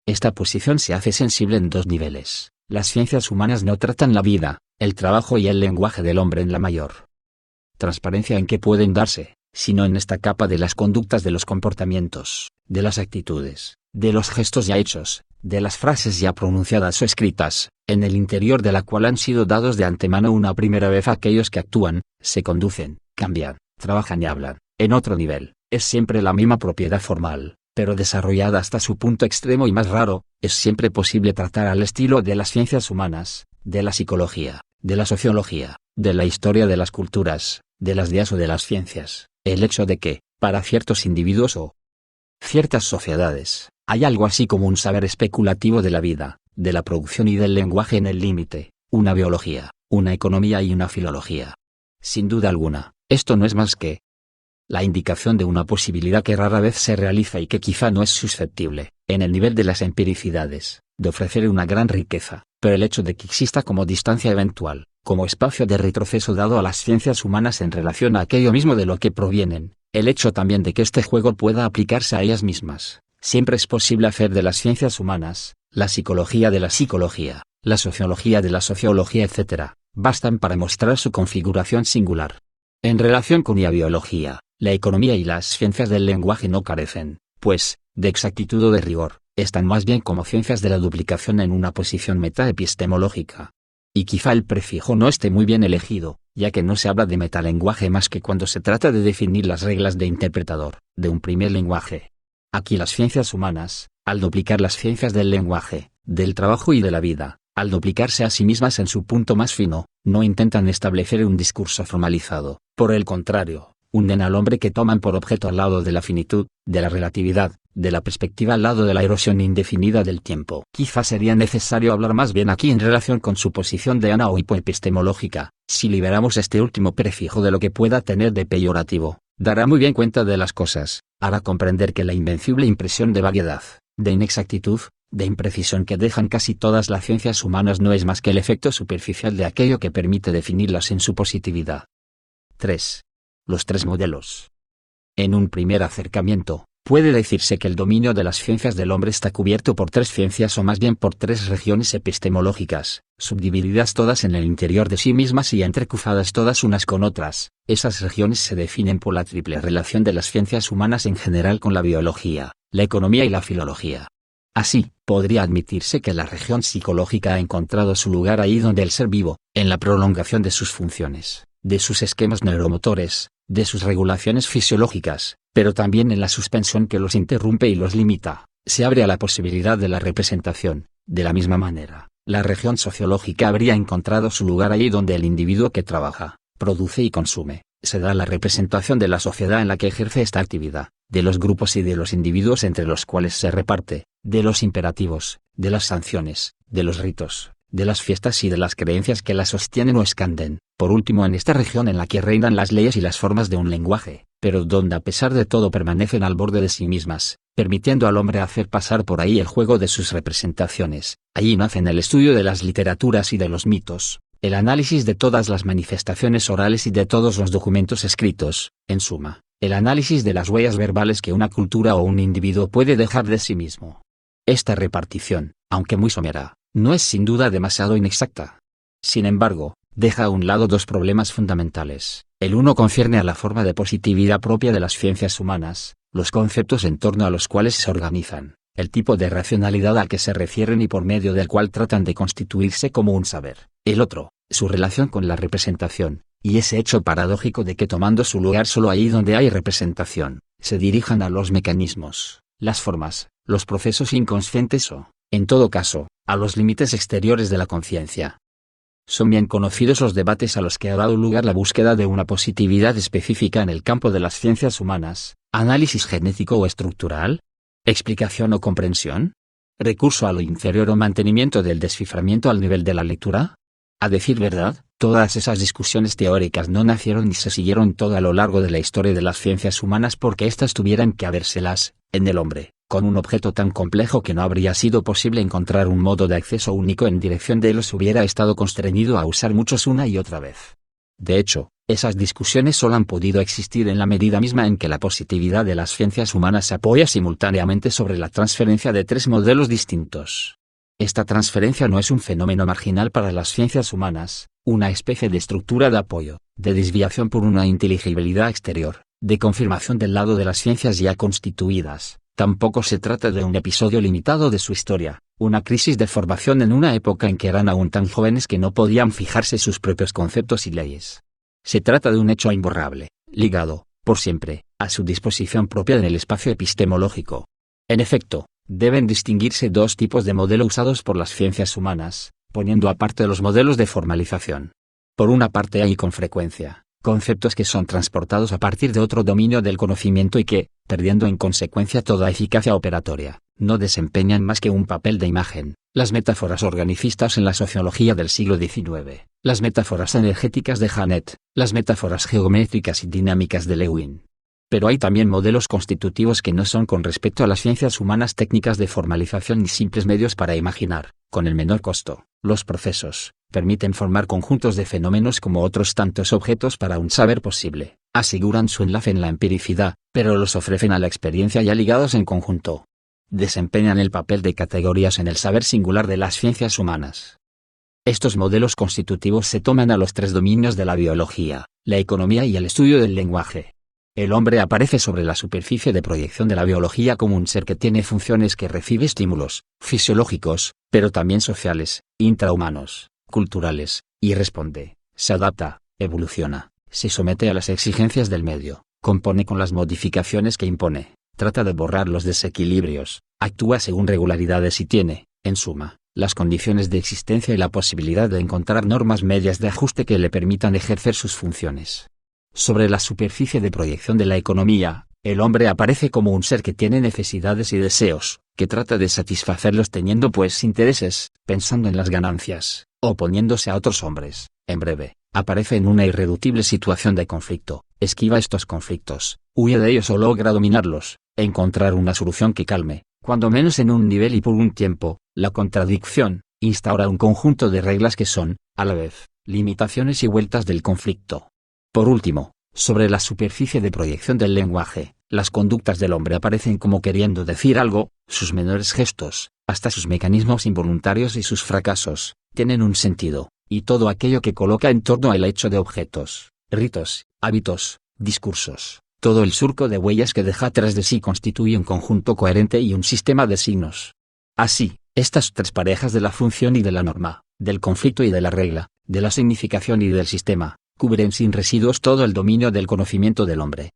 A: Esta posición se hace sensible en dos niveles. Las ciencias humanas no tratan la vida, el trabajo y el lenguaje del hombre en la mayor transparencia en que pueden darse, sino en esta capa de las conductas, de los comportamientos, de las actitudes, de los gestos ya hechos, de las frases ya pronunciadas o escritas, en el interior de la cual han sido dados de antemano una primera vez a aquellos que actúan, se conducen, cambian, trabajan y hablan. En otro nivel, es siempre la misma propiedad formal, pero desarrollada hasta su punto extremo y más raro. Es siempre posible tratar al estilo de las ciencias humanas, de la psicología, de la sociología, de la historia de las culturas, de las ideas o de las ciencias, el hecho de que, para ciertos individuos o ciertas sociedades, hay algo así como un saber especulativo de la vida, de la producción y del lenguaje en el límite, una biología, una economía y una filología. Sin duda alguna, esto no es más que la indicación de una posibilidad que rara vez se realiza y que quizá no es susceptible, en el nivel de las empiricidades, de ofrecer una gran riqueza, pero el hecho de que exista como distancia eventual, como espacio de retroceso dado a las ciencias humanas en relación a aquello mismo de lo que provienen, el hecho también de que este juego pueda aplicarse a ellas mismas. Siempre es posible hacer de las ciencias humanas, la psicología de la psicología, la sociología de la sociología, etc., bastan para mostrar su configuración singular. En relación con la biología, la economía y las ciencias del lenguaje no carecen, pues, de exactitud o de rigor, están más bien como ciencias de la duplicación en una posición metaepistemológica. Y quizá el prefijo no esté muy bien elegido, ya que no se habla de metalenguaje más que cuando se trata de definir las reglas de interpretador, de un primer lenguaje. Aquí las ciencias humanas, al duplicar las ciencias del lenguaje, del trabajo y de la vida, al duplicarse a sí mismas en su punto más fino, no intentan establecer un discurso formalizado, por el contrario, hunden al hombre que toman por objeto al lado de la finitud, de la relatividad, de la perspectiva al lado de la erosión indefinida del tiempo. Quizá sería necesario hablar más bien aquí en relación con su posición de ana o hipoepistemológica. Si liberamos este último prefijo de lo que pueda tener de peyorativo, dará muy bien cuenta de las cosas, hará comprender que la invencible impresión de vaguedad, de inexactitud, de imprecisión que dejan casi todas las ciencias humanas no es más que el efecto superficial de aquello que permite definirlas en su positividad. 3. Los tres modelos. En un primer acercamiento, puede decirse que el dominio de las ciencias del hombre está cubierto por tres ciencias o más bien por tres regiones epistemológicas, subdivididas todas en el interior de sí mismas y entrecruzadas todas unas con otras. Esas regiones se definen por la triple relación de las ciencias humanas en general con la biología, la economía y la filología. Así, podría admitirse que la región psicológica ha encontrado su lugar ahí donde el ser vivo, en la prolongación de sus funciones, de sus esquemas neuromotores, de sus regulaciones fisiológicas, pero también en la suspensión que los interrumpe y los limita, se abre a la posibilidad de la representación. De la misma manera, la región sociológica habría encontrado su lugar allí donde el individuo que trabaja, produce y consume, se da la representación de la sociedad en la que ejerce esta actividad, de los grupos y de los individuos entre los cuales se reparte, de los imperativos, de las sanciones, de los ritos, de las fiestas y de las creencias que las sostienen o escanden, por último en esta región en la que reinan las leyes y las formas de un lenguaje, pero donde a pesar de todo permanecen al borde de sí mismas, permitiendo al hombre hacer pasar por ahí el juego de sus representaciones. Allí nacen el estudio de las literaturas y de los mitos, el análisis de todas las manifestaciones orales y de todos los documentos escritos, en suma, el análisis de las huellas verbales que una cultura o un individuo puede dejar de sí mismo. Esta repartición, aunque muy somera, no es sin duda demasiado inexacta. Sin embargo, deja a un lado dos problemas fundamentales. El uno concierne a la forma de positividad propia de las ciencias humanas, los conceptos en torno a los cuales se organizan, el tipo de racionalidad al que se refieren y por medio del cual tratan de constituirse como un saber. El otro, su relación con la representación, y ese hecho paradójico de que tomando su lugar solo ahí donde hay representación, se dirijan a los mecanismos, las formas, los procesos inconscientes o, en todo caso, a los límites exteriores de la conciencia. Son bien conocidos los debates a los que ha dado lugar la búsqueda de una positividad específica en el campo de las ciencias humanas, análisis genético o estructural, explicación o comprensión, recurso a lo inferior o mantenimiento del desciframiento al nivel de la lectura. A decir verdad, todas esas discusiones teóricas no nacieron ni se siguieron todo a lo largo de la historia de las ciencias humanas porque éstas tuvieran que habérselas, en el hombre, con un objeto tan complejo que no habría sido posible encontrar un modo de acceso único en dirección de él, hubiera estado constreñido a usar muchos una y otra vez. De hecho, Esas discusiones solo han podido existir en la medida misma en que la positividad de las ciencias humanas se apoya simultáneamente sobre la transferencia de tres modelos distintos. Esta transferencia no es un fenómeno marginal para las ciencias humanas, una especie de estructura de apoyo, de desviación por una inteligibilidad exterior, de confirmación del lado de las ciencias ya constituidas. Tampoco se trata de un episodio limitado de su historia, una crisis de formación en una época en que eran aún tan jóvenes que no podían fijarse sus propios conceptos y leyes. Se trata de un hecho imborrable, ligado, por siempre, a su disposición propia en el espacio epistemológico. En efecto, deben distinguirse dos tipos de modelo usados por las ciencias humanas, poniendo aparte los modelos de formalización. Por una parte hay con frecuencia conceptos que son transportados a partir de otro dominio del conocimiento y que, perdiendo en consecuencia toda eficacia operatoria, no desempeñan más que un papel de imagen, las metáforas organicistas en la sociología del siglo XIX, las metáforas energéticas de Janet, las metáforas geométricas y dinámicas de Lewin. Pero hay también modelos constitutivos que no son con respecto a las ciencias humanas técnicas de formalización ni simples medios para imaginar, con el menor costo, los procesos. Permiten formar conjuntos de fenómenos como otros tantos objetos para un saber posible, aseguran su enlace en la empiricidad, pero los ofrecen a la experiencia ya ligados en conjunto. Desempeñan el papel de categorías en el saber singular de las ciencias humanas. Estos modelos constitutivos se toman a los tres dominios de la biología, la economía y el estudio del lenguaje. El hombre aparece sobre la superficie de proyección de la biología como un ser que tiene funciones que recibe estímulos fisiológicos, pero también sociales, intrahumanos, culturales, y responde, se adapta, evoluciona, se somete a las exigencias del medio, compone con las modificaciones que impone, trata de borrar los desequilibrios, actúa según regularidades y tiene, en suma, las condiciones de existencia y la posibilidad de encontrar normas medias de ajuste que le permitan ejercer sus funciones. Sobre la superficie de proyección de la economía, el hombre aparece como un ser que tiene necesidades y deseos, que trata de satisfacerlos teniendo pues intereses, pensando en las ganancias, oponiéndose a otros hombres. En breve, aparece en una irreductible situación de conflicto, esquiva estos conflictos, huye de ellos o logra dominarlos, encontrar una solución que calme, cuando menos en un nivel y por un tiempo, la contradicción, instaura un conjunto de reglas que son, a la vez, limitaciones y vueltas del conflicto. Por último, sobre la superficie de proyección del lenguaje, las conductas del hombre aparecen como queriendo decir algo, sus menores gestos, hasta sus mecanismos involuntarios y sus fracasos, tienen un sentido, y todo aquello que coloca en torno al hecho de objetos, ritos, hábitos, discursos, todo el surco de huellas que deja tras de sí constituye un conjunto coherente y un sistema de signos. Así, estas tres parejas de la función y de la norma, del conflicto y de la regla, de la significación y del sistema, cubren sin residuos todo el dominio del conocimiento del hombre.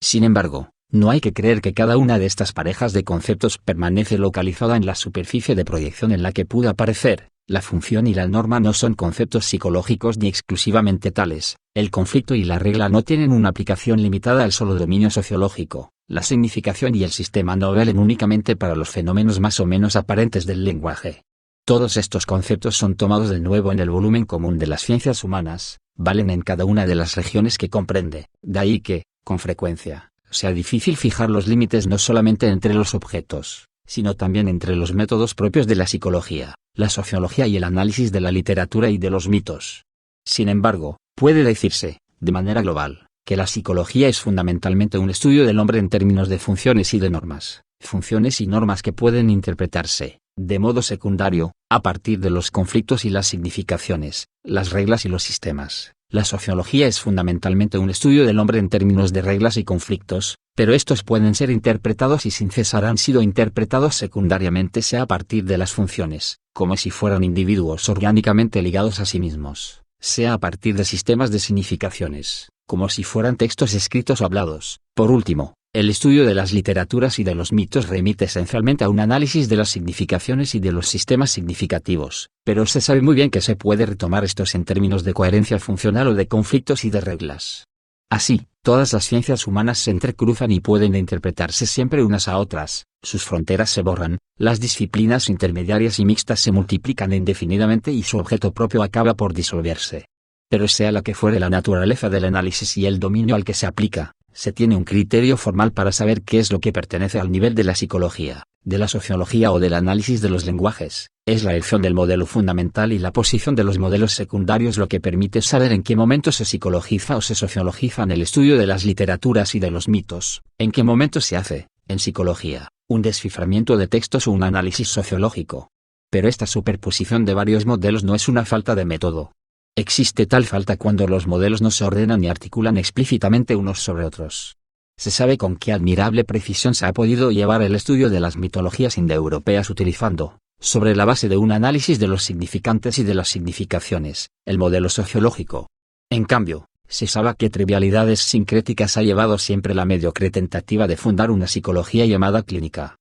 A: Sin embargo, no hay que creer que cada una de estas parejas de conceptos permanece localizada en la superficie de proyección en la que pudo aparecer. La función y la norma no son conceptos psicológicos ni exclusivamente tales, el conflicto y la regla no tienen una aplicación limitada al solo dominio sociológico, la significación y el sistema no valen únicamente para los fenómenos más o menos aparentes del lenguaje. Todos estos conceptos son tomados de nuevo en el volumen común de las ciencias humanas, valen en cada una de las regiones que comprende, de ahí que, con frecuencia, sea difícil fijar los límites no solamente entre los objetos, sino también entre los métodos propios de la psicología, la sociología y el análisis de la literatura y de los mitos. Sin embargo, puede decirse, de manera global, que la psicología es fundamentalmente un estudio del hombre en términos de funciones y de normas, funciones y normas que pueden interpretarse, de modo secundario, a partir de los conflictos y las significaciones, las reglas y los sistemas. La sociología es fundamentalmente un estudio del hombre en términos de reglas y conflictos, pero estos pueden ser interpretados y sin cesar han sido interpretados secundariamente sea a partir de las funciones, como si fueran individuos orgánicamente ligados a sí mismos, sea a partir de sistemas de significaciones, como si fueran textos escritos o hablados. Por último, el estudio de las literaturas y de los mitos remite esencialmente a un análisis de las significaciones y de los sistemas significativos, pero se sabe muy bien que se puede retomar estos en términos de coherencia funcional o de conflictos y de reglas. Así, todas las ciencias humanas se entrecruzan y pueden interpretarse siempre unas a otras, sus fronteras se borran, las disciplinas intermediarias y mixtas se multiplican indefinidamente y su objeto propio acaba por disolverse. Pero sea la que fuere la naturaleza del análisis y el dominio al que se aplica, se tiene un criterio formal para saber qué es lo que pertenece al nivel de la psicología, de la sociología o del análisis de los lenguajes, es la elección del modelo fundamental y la posición de los modelos secundarios lo que permite saber en qué momento se psicologiza o se sociologiza en el estudio de las literaturas y de los mitos, en qué momento se hace, en psicología, un desciframiento de textos o un análisis sociológico. Pero esta superposición de varios modelos no es una falta de método. Existe tal falta cuando los modelos no se ordenan ni articulan explícitamente unos sobre otros. Se sabe con qué admirable precisión se ha podido llevar el estudio de las mitologías indoeuropeas utilizando, sobre la base de un análisis de los significantes y de las significaciones, el modelo sociológico. En cambio, se sabe qué trivialidades sincréticas ha llevado siempre la mediocre tentativa de fundar una psicología llamada clínica.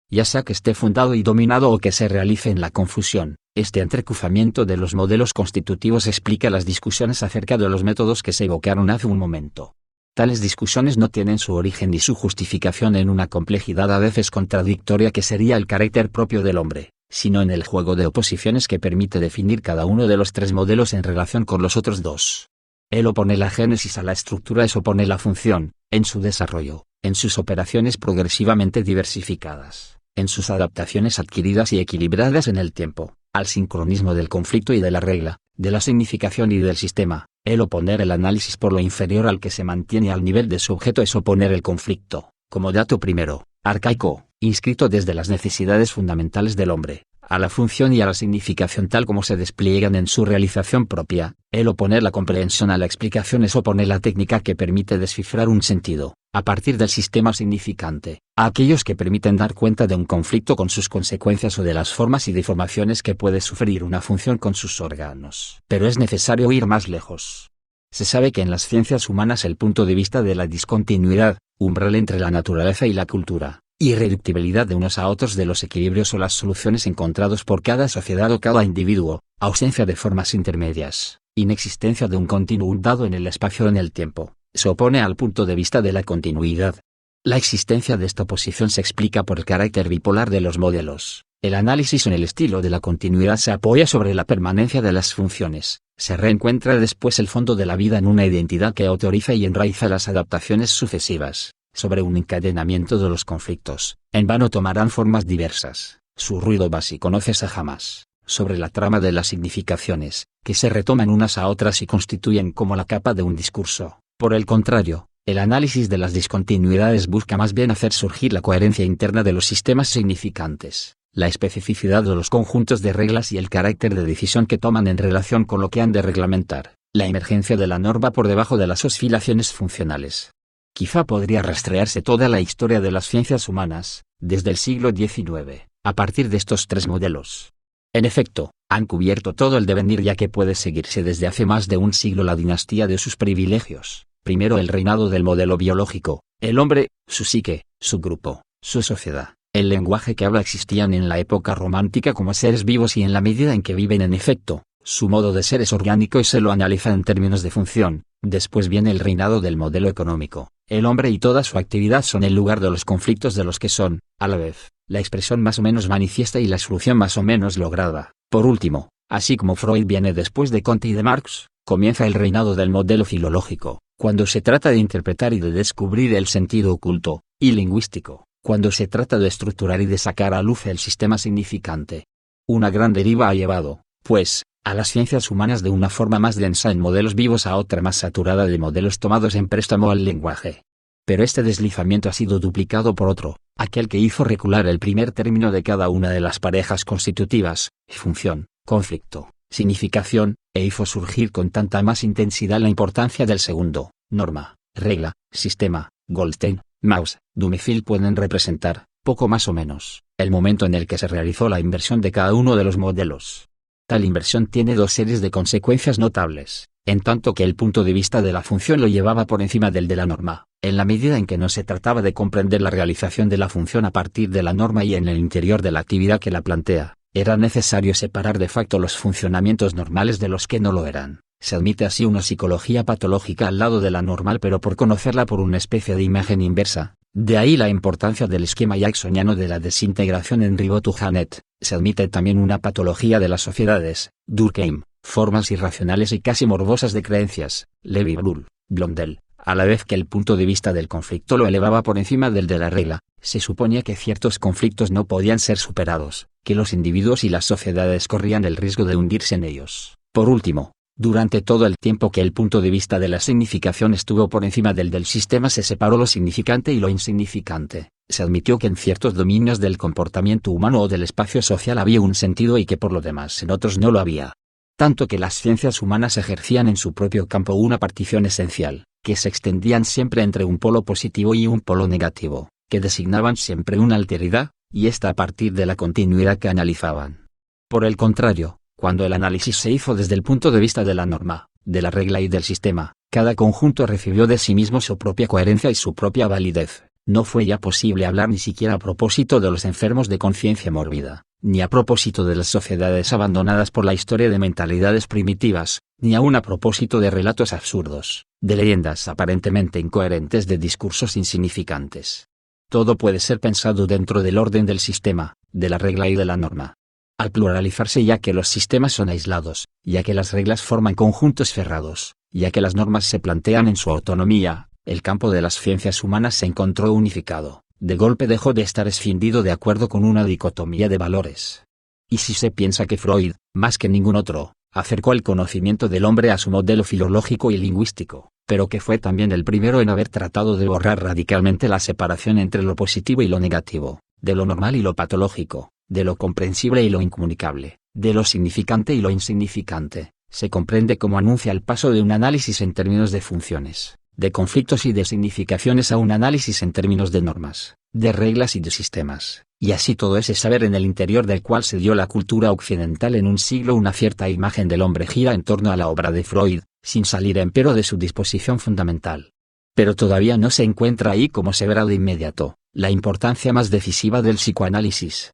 A: Ya sea que esté fundado y dominado o que se realice en la confusión, este entrecruzamiento de los modelos constitutivos explica las discusiones acerca de los métodos que se evocaron hace un momento. Tales discusiones no tienen su origen ni su justificación en una complejidad a veces contradictoria que sería el carácter propio del hombre, sino en el juego de oposiciones que permite definir cada uno de los tres modelos en relación con los otros dos. Él opone la génesis a la estructura, es opone la función, en su desarrollo, en sus operaciones progresivamente diversificadas, en sus adaptaciones adquiridas y equilibradas en el tiempo, al sincronismo del conflicto y de la regla, de la significación y del sistema. El oponer el análisis por lo inferior al que se mantiene al nivel de su objeto es oponer el conflicto, como dato primero, arcaico, inscrito desde las necesidades fundamentales del hombre, a la función y a la significación tal como se despliegan en su realización propia. El oponer la comprensión a la explicación es oponer la técnica que permite descifrar un sentido, a partir del sistema significante, a aquellos que permiten dar cuenta de un conflicto con sus consecuencias o de las formas y deformaciones que puede sufrir una función con sus órganos. Pero es necesario ir más lejos. Se sabe que en las ciencias humanas el punto de vista de la discontinuidad, umbral entre la naturaleza y la cultura, irreductibilidad de unos a otros de los equilibrios o las soluciones encontrados por cada sociedad o cada individuo, ausencia de formas intermedias, inexistencia de un continuum dado en el espacio o en el tiempo, se opone al punto de vista de la continuidad. La existencia de esta oposición se explica por el carácter bipolar de los modelos. El análisis en el estilo de la continuidad se apoya sobre la permanencia de las funciones, se reencuentra después el fondo de la vida en una identidad que autoriza y enraiza las adaptaciones sucesivas, sobre un encadenamiento de los conflictos, en vano tomarán formas diversas, su ruido básico no cesa jamás, sobre la trama de las significaciones, que se retoman unas a otras y constituyen como la capa de un discurso. Por el contrario, el análisis de las discontinuidades busca más bien hacer surgir la coherencia interna de los sistemas significantes, la especificidad de los conjuntos de reglas y el carácter de decisión que toman en relación con lo que han de reglamentar, la emergencia de la norma por debajo de las oscilaciones funcionales. Quizá podría rastrearse toda la historia de las ciencias humanas, desde el siglo XIX, a partir de estos tres modelos. En efecto, han cubierto todo el devenir ya que puede seguirse desde hace más de un siglo la dinastía de sus privilegios. Primero el reinado del modelo biológico, el hombre, su psique, su grupo, su sociedad, el lenguaje que habla existían en la época romántica como seres vivos y en la medida en que viven en efecto, su modo de ser es orgánico y se lo analiza en términos de función. Después viene el reinado del modelo económico, el hombre y toda su actividad son el lugar de los conflictos de los que son, a la vez, la expresión más o menos manifiesta y la solución más o menos lograda. Por último, así como Freud viene después de Comte y de Marx, comienza el reinado del modelo filológico, cuando se trata de interpretar y de descubrir el sentido oculto, y lingüístico, cuando se trata de estructurar y de sacar a luz el sistema significante. Una gran deriva ha llevado, pues, a las ciencias humanas de una forma más densa en modelos vivos a otra más saturada de modelos tomados en préstamo al lenguaje. Pero este deslizamiento ha sido duplicado por otro, aquel que hizo recular el primer término de cada una de las parejas constitutivas, función, conflicto, significación, e hizo surgir con tanta más intensidad la importancia del segundo, norma, regla, sistema. Goldstein, Mauss, Dumézil pueden representar, poco más o menos, el momento en el que se realizó la inversión de cada uno de los modelos. Tal inversión tiene dos series de consecuencias notables, en tanto que el punto de vista de la función lo llevaba por encima del de la norma, en la medida en que no se trataba de comprender la realización de la función a partir de la norma y en el interior de la actividad que la plantea, era necesario separar de facto los funcionamientos normales de los que no lo eran. Se admite así una psicología patológica al lado de la normal pero por conocerla por una especie de imagen inversa. De ahí la importancia del esquema jacksoniano de la desintegración en Ribot-Janet. Se admite también una patología de las sociedades, Durkheim, formas irracionales y casi morbosas de creencias, Levi-Bruhl, Blondel, a la vez que el punto de vista del conflicto lo elevaba por encima del de la regla, se suponía que ciertos conflictos no podían ser superados, que los individuos y las sociedades corrían el riesgo de hundirse en ellos. Por último, durante todo el tiempo que el punto de vista de la significación estuvo por encima del sistema, se separó lo significante y lo insignificante. Se admitió que en ciertos dominios del comportamiento humano o del espacio social había un sentido y que por lo demás en otros no lo había. Tanto que las ciencias humanas ejercían en su propio campo una partición esencial, que se extendían siempre entre un polo positivo y un polo negativo, que designaban siempre una alteridad, y esta a partir de la continuidad que analizaban. Por el contrario, cuando el análisis se hizo desde el punto de vista de la norma, de la regla y del sistema, cada conjunto recibió de sí mismo su propia coherencia y su propia validez. No fue ya posible hablar ni siquiera a propósito de los enfermos de conciencia mórbida, ni a propósito de las sociedades abandonadas por la historia de mentalidades primitivas, ni aún a propósito de relatos absurdos, de leyendas aparentemente incoherentes, de discursos insignificantes. Todo puede ser pensado dentro del orden del sistema, de la regla y de la norma. Al pluralizarse, ya que los sistemas son aislados, ya que las reglas forman conjuntos cerrados, ya que las normas se plantean en su autonomía, el campo de las ciencias humanas se encontró unificado, de golpe dejó de estar escindido de acuerdo con una dicotomía de valores. Y si se piensa que Freud, más que ningún otro, acercó el conocimiento del hombre a su modelo filológico y lingüístico, pero que fue también el primero en haber tratado de borrar radicalmente la separación entre lo positivo y lo negativo, de lo normal y lo patológico, de lo comprensible y lo incomunicable, de lo significante y lo insignificante, se comprende cómo anuncia el paso de un análisis en términos de funciones, de conflictos y de significaciones a un análisis en términos de normas, de reglas y de sistemas, y así todo ese saber en el interior del cual se dio la cultura occidental en un siglo. Una cierta imagen del hombre gira en torno a la obra de Freud, sin salir empero de su disposición fundamental. Pero todavía no se encuentra ahí, como se verá de inmediato, la importancia más decisiva del psicoanálisis.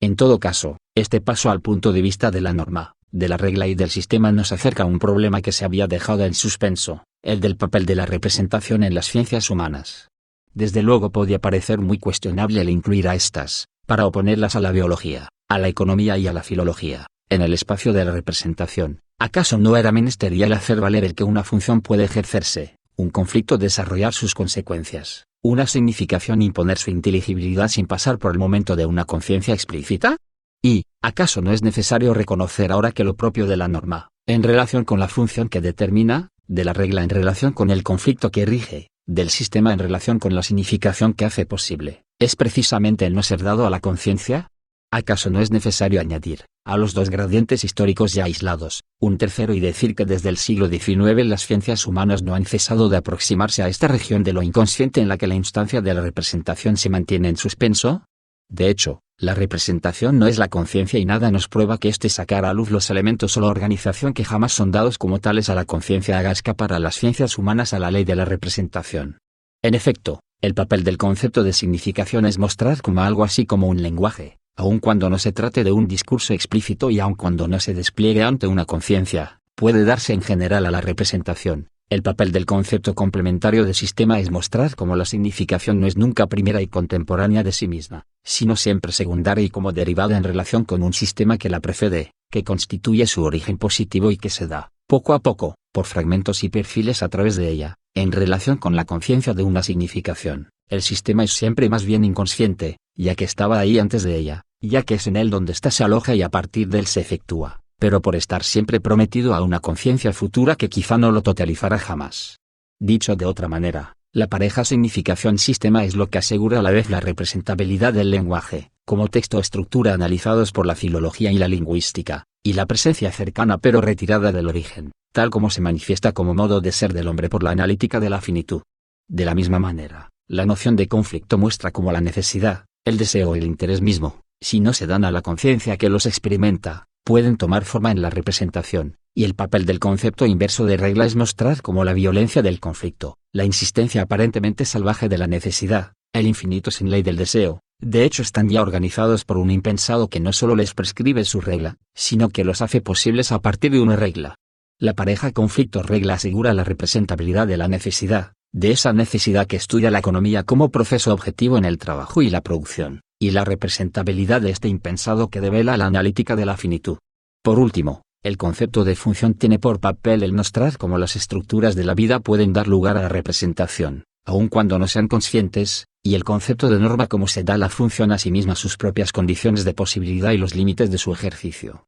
A: En todo caso, este paso al punto de vista de la norma, de la regla y del sistema nos acerca a un problema que se había dejado en suspenso, el del papel de la representación en las ciencias humanas. Desde luego podía parecer muy cuestionable el incluir a estas, para oponerlas a la biología, a la economía y a la filología, en el espacio de la representación. ¿Acaso no era ministerial hacer valer el que una función puede ejercerse, un conflicto desarrollar sus consecuencias, una significación imponer su inteligibilidad sin pasar por el momento de una conciencia explícita? ¿Y, acaso no es necesario reconocer ahora que lo propio de la norma, en relación con la función que determina, de la regla en relación con el conflicto que rige, del sistema en relación con la significación que hace posible, es precisamente el no ser dado a la conciencia? ¿Acaso no es necesario añadir, a los dos gradientes históricos ya aislados, un tercero y decir que desde el siglo XIX las ciencias humanas no han cesado de aproximarse a esta región de lo inconsciente en la que la instancia de la representación se mantiene en suspenso? De hecho, la representación no es la conciencia y nada nos prueba que éste sacara a luz los elementos o la organización que jamás son dados como tales a la conciencia haga escapar a las ciencias humanas a la ley de la representación. En efecto, el papel del concepto de significación es mostrar como algo así como un lenguaje, aun cuando no se trate de un discurso explícito y aun cuando no se despliegue ante una conciencia, puede darse en general a la representación. El papel del concepto complementario de sistema es mostrar cómo la significación no es nunca primera y contemporánea de sí misma, sino siempre secundaria y como derivada en relación con un sistema que la precede, que constituye su origen positivo y que se da, poco a poco, por fragmentos y perfiles a través de ella, en relación con la conciencia de una significación. El sistema es siempre más bien inconsciente, ya que estaba ahí antes de ella, ya que es en él donde ésta se aloja y a partir de él se efectúa, pero por estar siempre prometido a una conciencia futura que quizá no lo totalizará jamás. Dicho de otra manera, la pareja significación-sistema es lo que asegura a la vez la representabilidad del lenguaje, como texto o estructura analizados por la filología y la lingüística, y la presencia cercana pero retirada del origen, tal como se manifiesta como modo de ser del hombre por la analítica de la finitud. De la misma manera, la noción de conflicto muestra cómo la necesidad, el deseo o el interés mismo, si no se dan a la conciencia que los experimenta, pueden tomar forma en la representación, y el papel del concepto inverso de regla es mostrar cómo la violencia del conflicto, la insistencia aparentemente salvaje de la necesidad, el infinito sin ley del deseo, de hecho están ya organizados por un impensado que no solo les prescribe su regla, sino que los hace posibles a partir de una regla. La pareja conflicto-regla asegura la representabilidad de la necesidad, de esa necesidad que estudia la economía como proceso objetivo en el trabajo y la producción, y la representabilidad de este impensado que devela la analítica de la finitud. Por último, el concepto de función tiene por papel el mostrar cómo las estructuras de la vida pueden dar lugar a la representación, aun cuando no sean conscientes, y el concepto de norma como se da la función a sí misma sus propias condiciones de posibilidad y los límites de su ejercicio.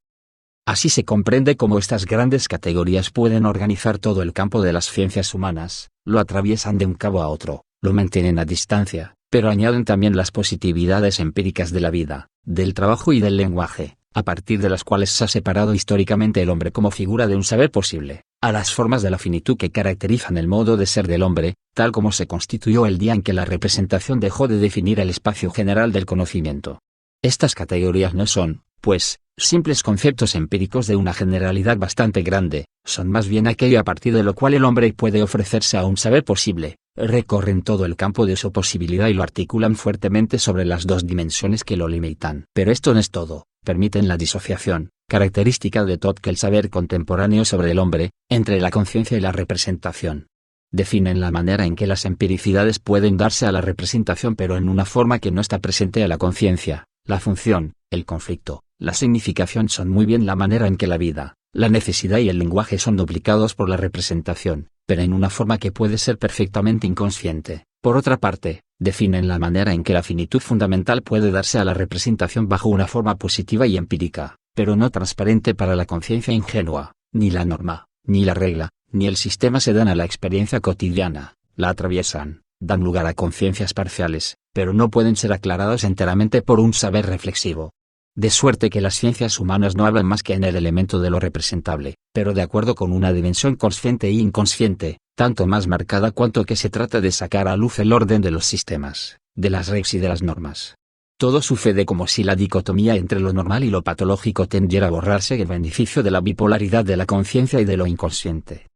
A: Así se comprende cómo estas grandes categorías pueden organizar todo el campo de las ciencias humanas, lo atraviesan de un cabo a otro, lo mantienen a distancia, pero añaden también las positividades empíricas de la vida, del trabajo y del lenguaje, a partir de las cuales se ha separado históricamente el hombre como figura de un saber posible, a las formas de la finitud que caracterizan el modo de ser del hombre, tal como se constituyó el día en que la representación dejó de definir el espacio general del conocimiento. Estas categorías no son, pues, simples conceptos empíricos de una generalidad bastante grande, son más bien aquello a partir de lo cual el hombre puede ofrecerse a un saber posible, recorren todo el campo de su posibilidad y lo articulan fuertemente sobre las dos dimensiones que lo limitan. Pero esto no es todo, permiten la disociación, característica de todo el saber contemporáneo sobre el hombre, entre la conciencia y la representación. Definen la manera en que las empiricidades pueden darse a la representación pero en una forma que no está presente a la conciencia. La función, el conflicto, la significación son muy bien la manera en que la vida, la necesidad y el lenguaje son duplicados por la representación, pero en una forma que puede ser perfectamente inconsciente. Por otra parte, definen la manera en que la finitud fundamental puede darse a la representación bajo una forma positiva y empírica, pero no transparente para la conciencia ingenua. Ni la norma, ni la regla, ni el sistema se dan a la experiencia cotidiana, la atraviesan, dan lugar a conciencias parciales, pero no pueden ser aclaradas enteramente por un saber reflexivo. De suerte que las ciencias humanas no hablan más que en el elemento de lo representable, pero de acuerdo con una dimensión consciente e inconsciente, tanto más marcada cuanto que se trata de sacar a luz el orden de los sistemas, de las reglas y de las normas. Todo sucede como si la dicotomía entre lo normal y lo patológico tendiera a borrarse en beneficio de la bipolaridad de la conciencia y de lo inconsciente.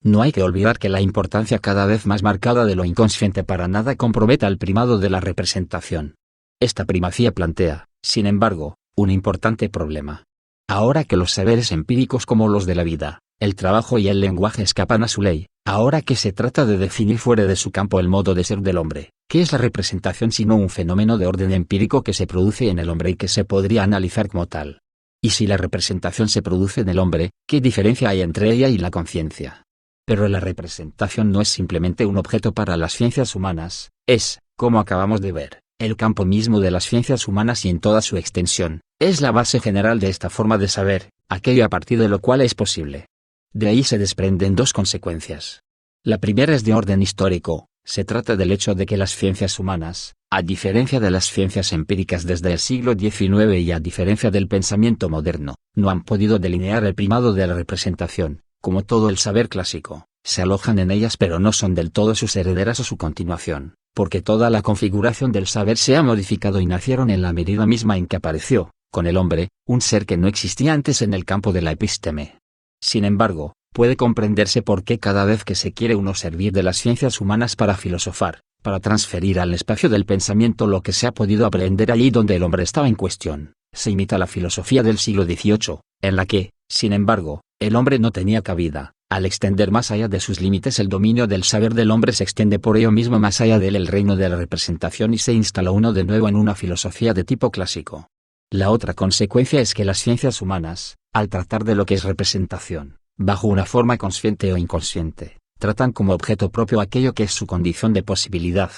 A: No hay que olvidar que la importancia cada vez más marcada de lo inconsciente para nada comprometa el primado de la representación. Esta primacía plantea, sin embargo, un importante problema. Ahora que los saberes empíricos como los de la vida, el trabajo y el lenguaje escapan a su ley, ahora que se trata de definir fuera de su campo el modo de ser del hombre, ¿qué es la representación sino un fenómeno de orden empírico que se produce en el hombre y que se podría analizar como tal? Y si la representación se produce en el hombre, ¿qué diferencia hay entre ella y la conciencia? Pero la representación no es simplemente un objeto para las ciencias humanas, es, como acabamos de ver, el campo mismo de las ciencias humanas y en toda su extensión, es la base general de esta forma de saber, aquello a partir de lo cual es posible. De ahí se desprenden dos consecuencias. La primera es de orden histórico, se trata del hecho de que las ciencias humanas, a diferencia de las ciencias empíricas desde el siglo XIX y a diferencia del pensamiento moderno, no han podido delinear el primado de la representación. Como todo el saber clásico, se alojan en ellas pero no son del todo sus herederas o su continuación, porque toda la configuración del saber se ha modificado y nacieron en la medida misma en que apareció, con el hombre, un ser que no existía antes en el campo de la episteme. Sin embargo, puede comprenderse por qué cada vez que se quiere uno servir de las ciencias humanas para filosofar, para transferir al espacio del pensamiento lo que se ha podido aprender allí donde el hombre estaba en cuestión, se imita la filosofía del siglo XVIII, en la que, sin embargo, el hombre no tenía cabida. Al extender más allá de sus límites el dominio del saber del hombre se extiende por ello mismo más allá de él el reino de la representación y se instala uno de nuevo en una filosofía de tipo clásico. La otra consecuencia es que las ciencias humanas, al tratar de lo que es representación, bajo una forma consciente o inconsciente, tratan como objeto propio aquello que es su condición de posibilidad.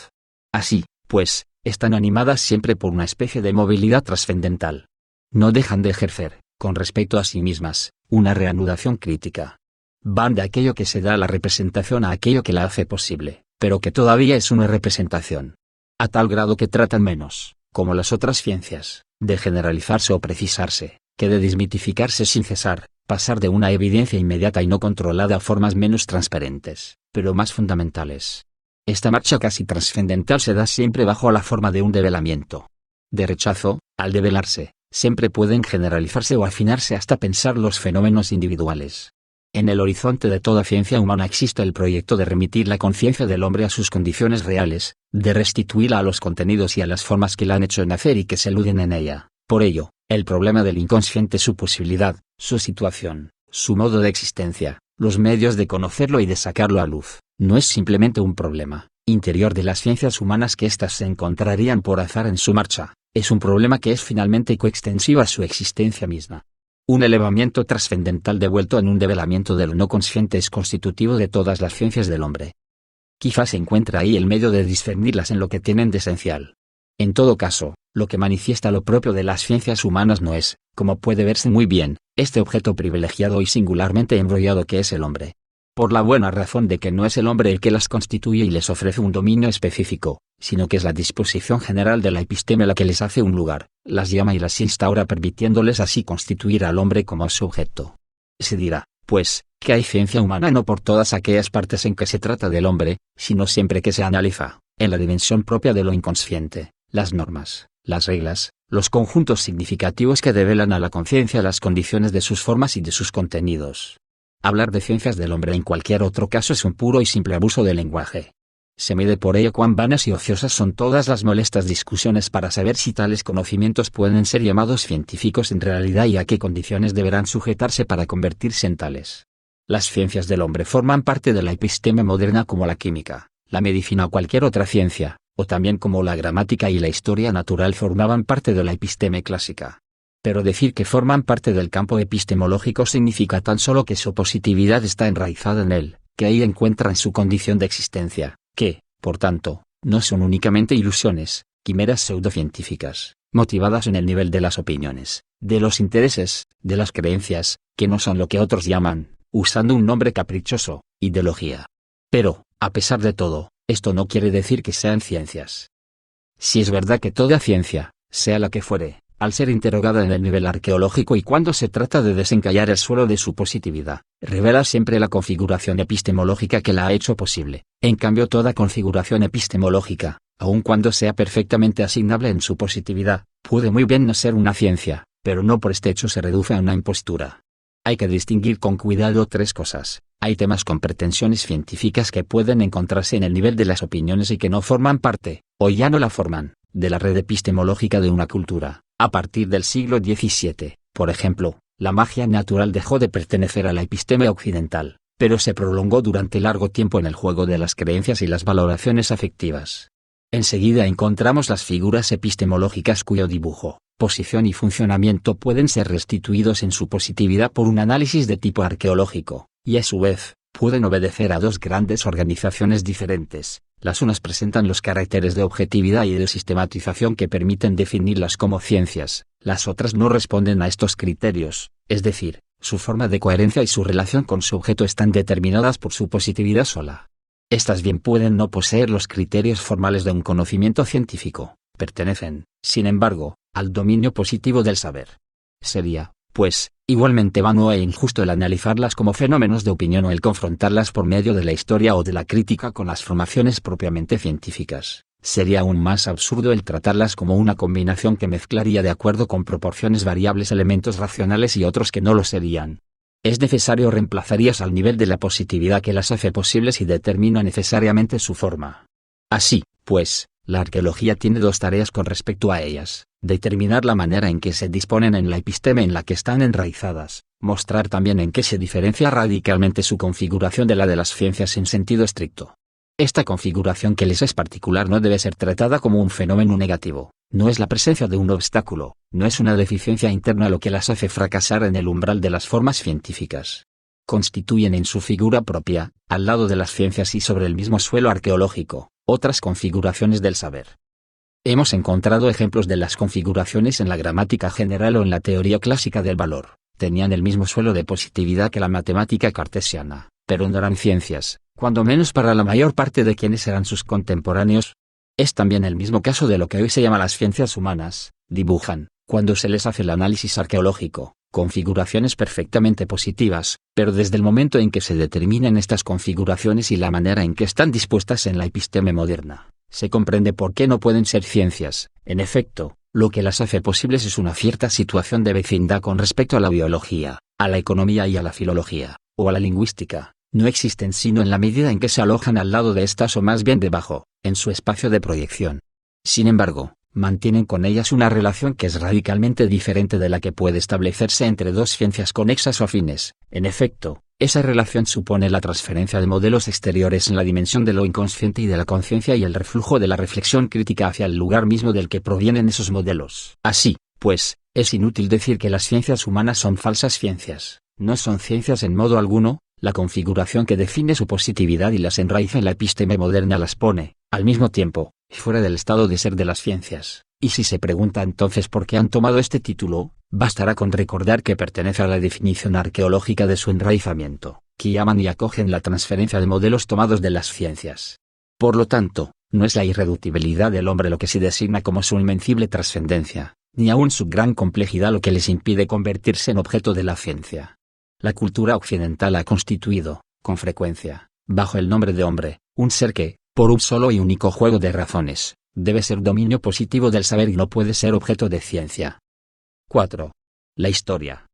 A: Así, pues, están animadas siempre por una especie de movilidad trascendental. No dejan de ejercer, con respecto a sí mismas, una reanudación crítica. Van de aquello que se da a la representación a aquello que la hace posible, pero que todavía es una representación. A tal grado que tratan menos, como las otras ciencias, de generalizarse o precisarse, que de desmitificarse sin cesar, pasar de una evidencia inmediata y no controlada a formas menos transparentes, pero más fundamentales. Esta marcha casi trascendental se da siempre bajo la forma de un develamiento. De rechazo, al develarse, siempre pueden generalizarse o afinarse hasta pensar los fenómenos individuales. En el horizonte de toda ciencia humana existe el proyecto de remitir la conciencia del hombre a sus condiciones reales, de restituirla a los contenidos y a las formas que la han hecho nacer y que se eluden en ella. Por ello, el problema del inconsciente, su posibilidad, su situación, su modo de existencia, los medios de conocerlo y de sacarlo a luz, no es simplemente un problema interior de las ciencias humanas que éstas se encontrarían por azar en su marcha, es un problema que es finalmente coextensivo a su existencia misma. Un elevamiento trascendental devuelto en un develamiento de lo no consciente es constitutivo de todas las ciencias del hombre. Quizás se encuentra ahí el medio de discernirlas en lo que tienen de esencial. En todo caso, lo que manifiesta lo propio de las ciencias humanas no es, como puede verse muy bien, este objeto privilegiado y singularmente embrollado que es el hombre. Por la buena razón de que no es el hombre el que las constituye y les ofrece un dominio específico, sino que es la disposición general de la episteme la que les hace un lugar, las llama y las instaura permitiéndoles así constituir al hombre como sujeto. Se dirá, pues, que hay ciencia humana no por todas aquellas partes en que se trata del hombre, sino siempre que se analiza, en la dimensión propia de lo inconsciente, las normas, las reglas, los conjuntos significativos que develan a la conciencia las condiciones de sus formas y de sus contenidos. Hablar de ciencias del hombre en cualquier otro caso es un puro y simple abuso del lenguaje. Se mide por ello cuán vanas y ociosas son todas las molestas discusiones para saber si tales conocimientos pueden ser llamados científicos en realidad y a qué condiciones deberán sujetarse para convertirse en tales. Las ciencias del hombre forman parte de la episteme moderna como la química, la medicina o cualquier otra ciencia, o también como la gramática y la historia natural formaban parte de la episteme clásica. Pero decir que forman parte del campo epistemológico significa tan solo que su positividad está enraizada en él, que ahí encuentran su condición de existencia, que, por tanto, no son únicamente ilusiones, quimeras pseudocientíficas, motivadas en el nivel de las opiniones, de los intereses, de las creencias, que no son lo que otros llaman, usando un nombre caprichoso, ideología. Pero, a pesar de todo, esto no quiere decir que sean ciencias. Si es verdad que toda ciencia, sea la que fuere, al ser interrogada en el nivel arqueológico y cuando se trata de desencallar el suelo de su positividad, revela siempre la configuración epistemológica que la ha hecho posible. En cambio toda configuración epistemológica, aun cuando sea perfectamente asignable en su positividad, puede muy bien no ser una ciencia, pero no por este hecho se reduce a una impostura. Hay que distinguir con cuidado tres cosas. Hay temas con pretensiones científicas que pueden encontrarse en el nivel de las opiniones y que no forman parte, o ya no la forman, de la red epistemológica de una cultura. A partir del siglo XVII, por ejemplo, la magia natural dejó de pertenecer a la episteme occidental, pero se prolongó durante largo tiempo en el juego de las creencias y las valoraciones afectivas. Enseguida encontramos las figuras epistemológicas cuyo dibujo, posición y funcionamiento pueden ser restituidos en su positividad por un análisis de tipo arqueológico, y a su vez, pueden obedecer a dos grandes organizaciones diferentes. Las unas presentan los caracteres de objetividad y de sistematización que permiten definirlas como ciencias, las otras no responden a estos criterios, es decir, su forma de coherencia y su relación con su objeto están determinadas por su positividad sola. Estas bien pueden no poseer los criterios formales de un conocimiento científico, pertenecen, sin embargo, al dominio positivo del saber. Sería, pues, igualmente vano e injusto el analizarlas como fenómenos de opinión o el confrontarlas por medio de la historia o de la crítica con las formaciones propiamente científicas. Sería aún más absurdo el tratarlas como una combinación que mezclaría de acuerdo con proporciones variables elementos racionales y otros que no lo serían. Es necesario reemplazarlas al nivel de la positividad que las hace posibles y determina necesariamente su forma. Así, pues, la arqueología tiene dos tareas con respecto a ellas: determinar la manera en que se disponen en la episteme en la que están enraizadas, mostrar también en qué se diferencia radicalmente su configuración de la de las ciencias en sentido estricto. Esta configuración que les es particular no debe ser tratada como un fenómeno negativo, no es la presencia de un obstáculo, no es una deficiencia interna lo que las hace fracasar en el umbral de las formas científicas. Constituyen en su figura propia, al lado de las ciencias y sobre el mismo suelo arqueológico, otras configuraciones del saber. Hemos encontrado ejemplos de las configuraciones en la gramática general o en la teoría clásica del valor. Tenían el mismo suelo de positividad que la matemática cartesiana, pero no eran ciencias, cuando menos para la mayor parte de quienes eran sus contemporáneos. Es también el mismo caso de lo que hoy se llama las ciencias humanas. Dibujan, cuando se les hace el análisis arqueológico, configuraciones perfectamente positivas, pero desde el momento en que se determinan estas configuraciones y la manera en que están dispuestas en la episteme moderna, se comprende por qué no pueden ser ciencias. En efecto, lo que las hace posibles es una cierta situación de vecindad con respecto a la biología, a la economía y a la filología, o a la lingüística. No existen sino en la medida en que se alojan al lado de estas o más bien debajo, en su espacio de proyección. Sin embargo, mantienen con ellas una relación que es radicalmente diferente de la que puede establecerse entre dos ciencias conexas o afines. En efecto, esa relación supone la transferencia de modelos exteriores en la dimensión de lo inconsciente y de la conciencia y el reflujo de la reflexión crítica hacia el lugar mismo del que provienen esos modelos. Así, pues, es inútil decir que las ciencias humanas son falsas ciencias. No son ciencias en modo alguno. La configuración que define su positividad y las enraiza en la episteme moderna las pone, al mismo tiempo, fuera del estado de ser de las ciencias, y si se pregunta entonces por qué han tomado este título, bastará con recordar que pertenece a la definición arqueológica de su enraizamiento, que llaman y acogen la transferencia de modelos tomados de las ciencias. Por lo tanto, no es la irreductibilidad del hombre lo que se designa como su invencible trascendencia, ni aun su gran complejidad lo que les impide convertirse en objeto de la ciencia. La cultura occidental ha constituido, con frecuencia, bajo el nombre de hombre, un ser que, por un solo y único juego de razones, debe ser dominio positivo del saber y no puede ser objeto de ciencia. 4. La historia.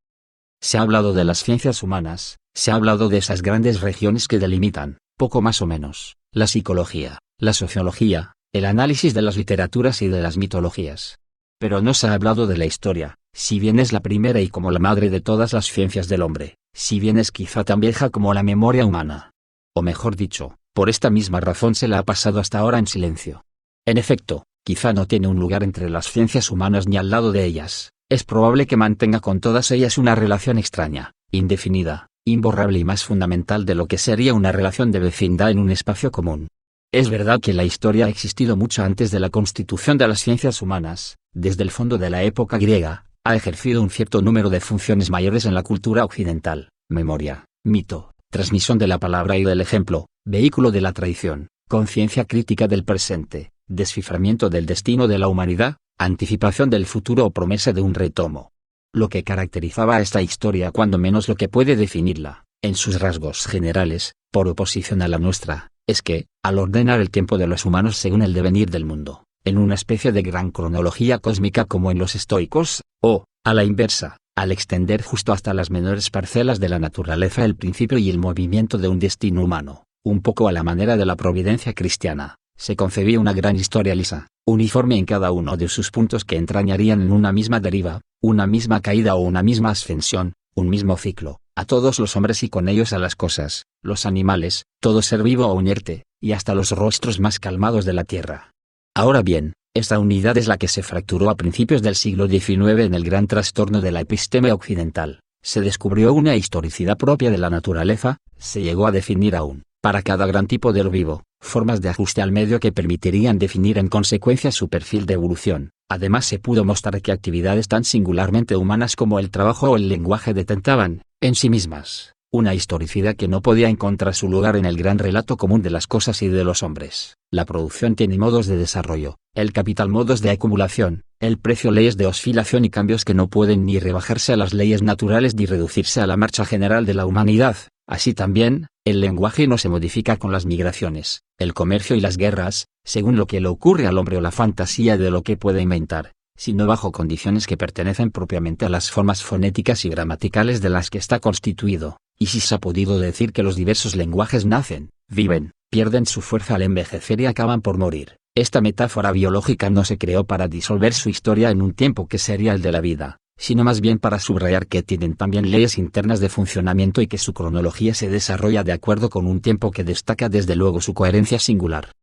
A: Se ha hablado de las ciencias humanas, se ha hablado de esas grandes regiones que delimitan, poco más o menos, la psicología, la sociología, el análisis de las literaturas y de las mitologías. Pero no se ha hablado de la historia, si bien es la primera y como la madre de todas las ciencias del hombre, si bien es quizá tan vieja como la memoria humana. O mejor dicho, por esta misma razón se la ha pasado hasta ahora en silencio. En efecto, quizá no tiene un lugar entre las ciencias humanas ni al lado de ellas, es probable que mantenga con todas ellas una relación extraña, indefinida, imborrable y más fundamental de lo que sería una relación de vecindad en un espacio común. Es verdad que la historia ha existido mucho antes de la constitución de las ciencias humanas, desde el fondo de la época griega, ha ejercido un cierto número de funciones mayores en la cultura occidental: memoria, mito, transmisión de la palabra y del ejemplo, vehículo de la tradición, conciencia crítica del presente, desciframiento del destino de la humanidad, anticipación del futuro o promesa de un retomo. Lo que caracterizaba a esta historia, cuando menos lo que puede definirla, en sus rasgos generales, por oposición a la nuestra, es que, al ordenar el tiempo de los humanos según el devenir del mundo, en una especie de gran cronología cósmica como en los estoicos, o, a la inversa, al extender justo hasta las menores parcelas de la naturaleza el principio y el movimiento de un destino humano, un poco a la manera de la providencia cristiana, se concebía una gran historia lisa, uniforme en cada uno de sus puntos que entrañarían en una misma deriva, una misma caída o una misma ascensión, un mismo ciclo, a todos los hombres y con ellos a las cosas, los animales, todo ser vivo o inerte, y hasta los rostros más calmados de la tierra. Ahora bien, esta unidad es la que se fracturó a principios del siglo XIX en el gran trastorno de la episteme occidental. Se descubrió una historicidad propia de la naturaleza, se llegó a definir aún, para cada gran tipo de lo vivo, formas de ajuste al medio que permitirían definir en consecuencia su perfil de evolución. Además se pudo mostrar que actividades tan singularmente humanas como el trabajo o el lenguaje detentaban, en sí mismas, una historicidad que no podía encontrar su lugar en el gran relato común de las cosas y de los hombres. La producción tiene modos de desarrollo, el capital modos de acumulación, el precio leyes de oscilación y cambios que no pueden ni rebajarse a las leyes naturales ni reducirse a la marcha general de la humanidad. Así también, el lenguaje no se modifica con las migraciones, el comercio y las guerras, según lo que le ocurre al hombre o la fantasía de lo que puede inventar, sino bajo condiciones que pertenecen propiamente a las formas fonéticas y gramaticales de las que está constituido. Y si se ha podido decir que los diversos lenguajes nacen, viven, pierden su fuerza al envejecer y acaban por morir, esta metáfora biológica no se creó para disolver su historia en un tiempo que sería el de la vida, sino más bien para subrayar que tienen también leyes internas de funcionamiento y que su cronología se desarrolla de acuerdo con un tiempo que destaca desde luego su coherencia singular.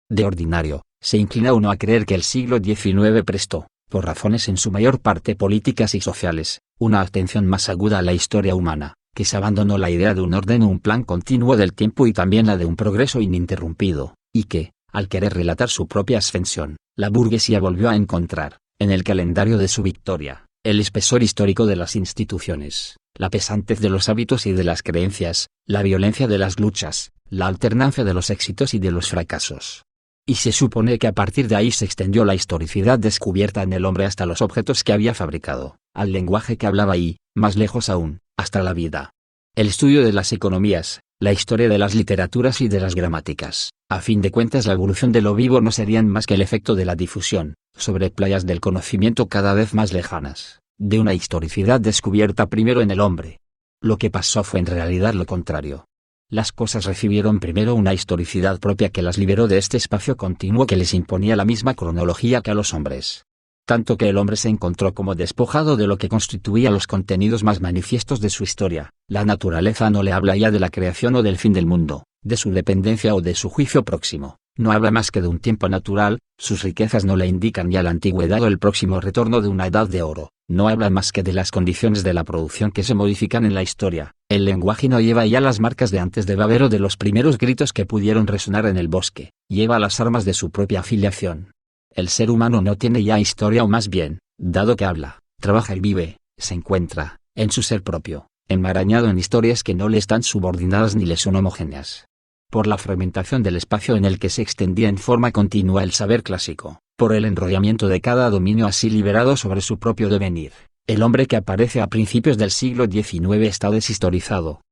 A: De ordinario, se inclina uno a creer que el siglo XIX prestó, por razones en su mayor parte políticas y sociales, una atención más aguda a la historia humana, que se abandonó la idea de un orden o un plan continuo del tiempo y también la de un progreso ininterrumpido, y que, al querer relatar su propia ascensión, la burguesía volvió a encontrar, en el calendario de su victoria, el espesor histórico de las instituciones, la pesantez de los hábitos y de las creencias, la violencia de las luchas, la alternancia de los éxitos y de los fracasos. Y se supone que a partir de ahí se extendió la historicidad descubierta en el hombre hasta los objetos que había fabricado, al lenguaje que hablaba y, más lejos aún, hasta la vida. El estudio de las economías, la historia de las literaturas y de las gramáticas, a fin de cuentas la evolución de lo vivo no serían más que el efecto de la difusión, sobre playas del conocimiento cada vez más lejanas, de una historicidad descubierta primero en el hombre. Lo que pasó fue en realidad lo contrario. Las cosas recibieron primero una historicidad propia que las liberó de este espacio continuo que les imponía la misma cronología que a los hombres. Tanto que el hombre se encontró como despojado de lo que constituía los contenidos más manifiestos de su historia. La naturaleza no le habla ya de la creación o del fin del mundo, de su dependencia o de su juicio próximo. No habla más que de un tiempo natural, sus riquezas no le indican ya la antigüedad o el próximo retorno de una edad de oro. no habla más que de las condiciones de la producción que se modifican en la historia. El lenguaje no lleva ya las marcas de antes de Babel o de los primeros gritos que pudieron resonar en el bosque, lleva las armas de su propia afiliación. El ser humano no tiene ya historia, o más bien, dado que habla, trabaja y vive, se encuentra, en su ser propio, enmarañado en historias que no le están subordinadas ni le son homogéneas. Por la fragmentación del espacio en el que se extendía en forma continua el saber clásico, por el enrollamiento de cada dominio así liberado sobre su propio devenir, el hombre que aparece a principios del siglo XIX está deshistorizado.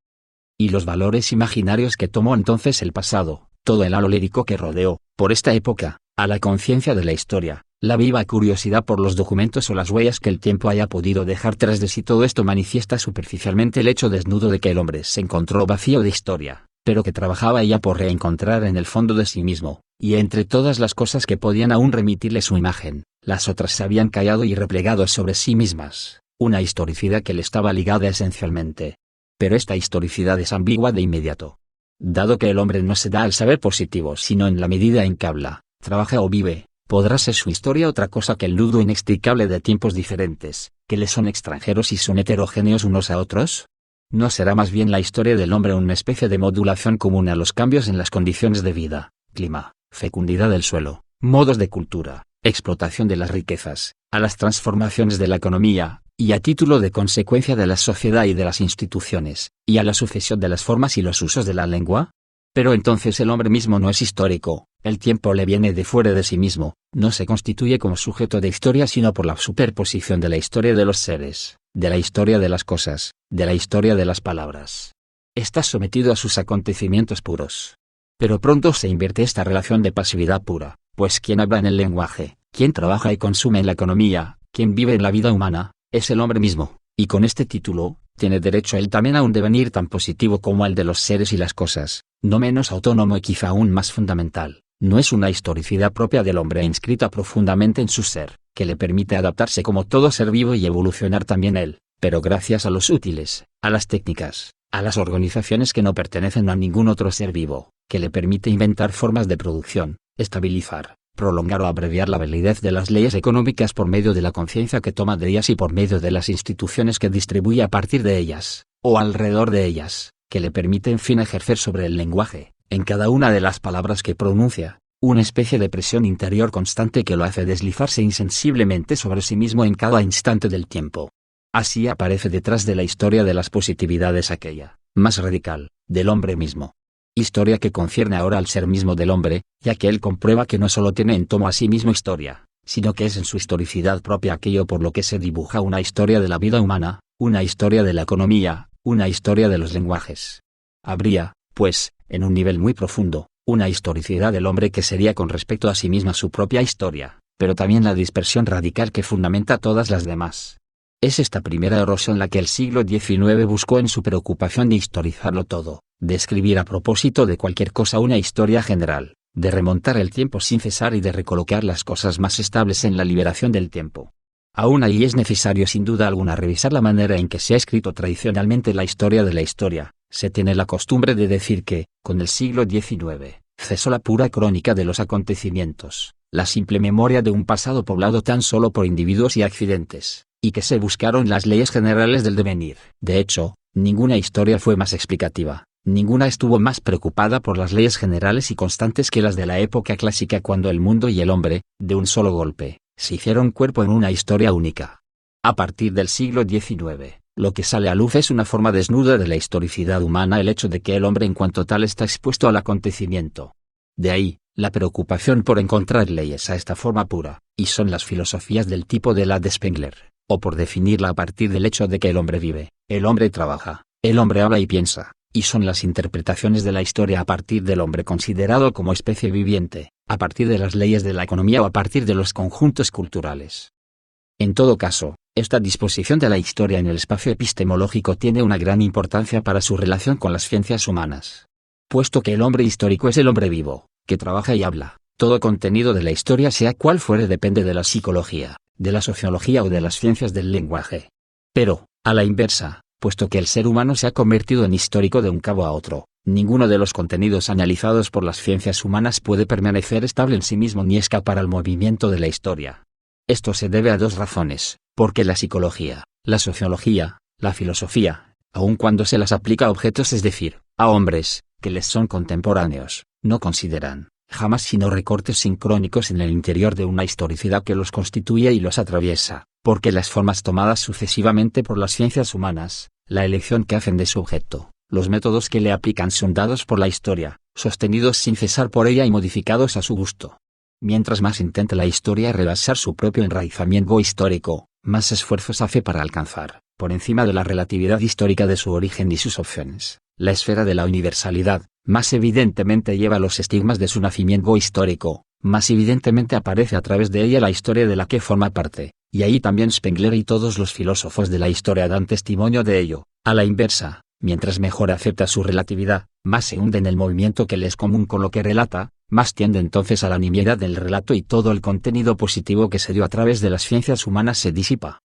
A: Y los valores imaginarios que tomó entonces el pasado, todo el halo lírico que rodeó, por esta época, a la conciencia de la historia, la viva curiosidad por los documentos o las huellas que el tiempo haya podido dejar tras de sí, todo esto manifiesta superficialmente el hecho desnudo de que el hombre se encontró vacío de historia, pero que trabajaba ella por reencontrar en el fondo de sí mismo, y entre todas las cosas que podían aún remitirle su imagen, las otras se habían callado y replegado sobre sí mismas, una historicidad que le estaba ligada esencialmente. Pero esta historicidad es ambigua de inmediato. Dado que el hombre no se da al saber positivo sino en la medida en que habla, trabaja o vive, ¿podrá ser su historia otra cosa que el nudo inextricable de tiempos diferentes, que le son extranjeros y son heterogéneos unos a otros? ¿No será más bien la historia del hombre una especie de modulación común a los cambios en las condiciones de vida, clima, fecundidad del suelo, modos de cultura, explotación de las riquezas, a las transformaciones de la economía, y a título de consecuencia de la sociedad y de las instituciones, y a la sucesión de las formas y los usos de la lengua? Pero entonces el hombre mismo no es histórico, el tiempo le viene de fuera de sí mismo, no se constituye como sujeto de historia sino por la superposición de la historia de los seres, de la historia de las cosas, de la historia de las palabras. Está sometido a sus acontecimientos puros. Pero pronto se invierte esta relación de pasividad pura, pues quien habla en el lenguaje, quien trabaja y consume en la economía, quien vive en la vida humana, es el hombre mismo, y con este título, tiene derecho él también a un devenir tan positivo como el de los seres y las cosas, no menos autónomo y quizá aún más fundamental. No es una historicidad propia del hombre inscrita profundamente en su ser, que le permite adaptarse como todo ser vivo y evolucionar también él, pero gracias a los útiles, a las técnicas, a las organizaciones que no pertenecen a ningún otro ser vivo, que le permite inventar formas de producción, estabilizar, prolongar o abreviar la validez de las leyes económicas por medio de la conciencia que toma de ellas y por medio de las instituciones que distribuye a partir de ellas, o alrededor de ellas, que le permite en fin ejercer sobre el lenguaje, en cada una de las palabras que pronuncia, una especie de presión interior constante que lo hace deslizarse insensiblemente sobre sí mismo en cada instante del tiempo. Así aparece detrás de la historia de las positividades aquella, más radical, del hombre mismo. Historia que concierne ahora al ser mismo del hombre, ya que él comprueba que no solo tiene en tomo a sí mismo historia, sino que es en su historicidad propia aquello por lo que se dibuja una historia de la vida humana, una historia de la economía, una historia de los lenguajes. Habría, pues, en un nivel muy profundo, una historicidad del hombre que sería con respecto a sí misma su propia historia, pero también la dispersión radical que fundamenta todas las demás. Es esta primera erosión la que el siglo XIX buscó en su preocupación de historizarlo todo, de escribir a propósito de cualquier cosa una historia general, de remontar el tiempo sin cesar y de recolocar las cosas más estables en la liberación del tiempo. Aún ahí es necesario sin duda alguna revisar la manera en que se ha escrito tradicionalmente la historia de la historia. Se tiene la costumbre de decir que, con el siglo XIX, cesó la pura crónica de los acontecimientos, la simple memoria de un pasado poblado tan solo por individuos y accidentes, y que se buscaron las leyes generales del devenir. De hecho, ninguna historia fue más explicativa, ninguna estuvo más preocupada por las leyes generales y constantes que las de la época clásica cuando el mundo y el hombre, de un solo golpe, se hicieron cuerpo en una historia única. A partir del siglo XIX, lo que sale a luz es una forma desnuda de la historicidad humana, el hecho de que el hombre en cuanto tal está expuesto al acontecimiento. De ahí, la preocupación por encontrar leyes a esta forma pura, y son las filosofías del tipo de la de Spengler, o por definirla a partir del hecho de que el hombre vive, el hombre trabaja, el hombre habla y piensa, y son las interpretaciones de la historia a partir del hombre considerado como especie viviente, a partir de las leyes de la economía o a partir de los conjuntos culturales. En todo caso, esta disposición de la historia en el espacio epistemológico tiene una gran importancia para su relación con las ciencias humanas. Puesto que el hombre histórico es el hombre vivo, que trabaja y habla, todo contenido de la historia sea cual fuere depende de la psicología, de la sociología o de las ciencias del lenguaje. Pero, a la inversa, puesto que el ser humano se ha convertido en histórico de un cabo a otro, ninguno de los contenidos analizados por las ciencias humanas puede permanecer estable en sí mismo ni escapar al movimiento de la historia. Esto se debe a dos razones. porque la psicología, la sociología, la filosofía, aun cuando se las aplica a objetos, es decir, a hombres, que les son contemporáneos, no consideran, jamás, sino recortes sincrónicos en el interior de una historicidad que los constituye y los atraviesa, porque las formas tomadas sucesivamente por las ciencias humanas, la elección que hacen de su objeto, los métodos que le aplican son dados por la historia, sostenidos sin cesar por ella y modificados a su gusto. Mientras más intenta la historia rebasar su propio enraizamiento histórico, más esfuerzos hace para alcanzar, por encima de la relatividad histórica de su origen y sus opciones, la esfera de la universalidad. Más evidentemente lleva los estigmas de su nacimiento histórico, más evidentemente aparece a través de ella la historia de la que forma parte, y ahí también Spengler y todos los filósofos de la historia dan testimonio de ello. A la inversa, mientras mejor acepta su relatividad, más se hunde en el movimiento que le es común con lo que relata, más tiende entonces a la nimiedad del relato y todo el contenido positivo que se dio a través de las ciencias humanas se disipa.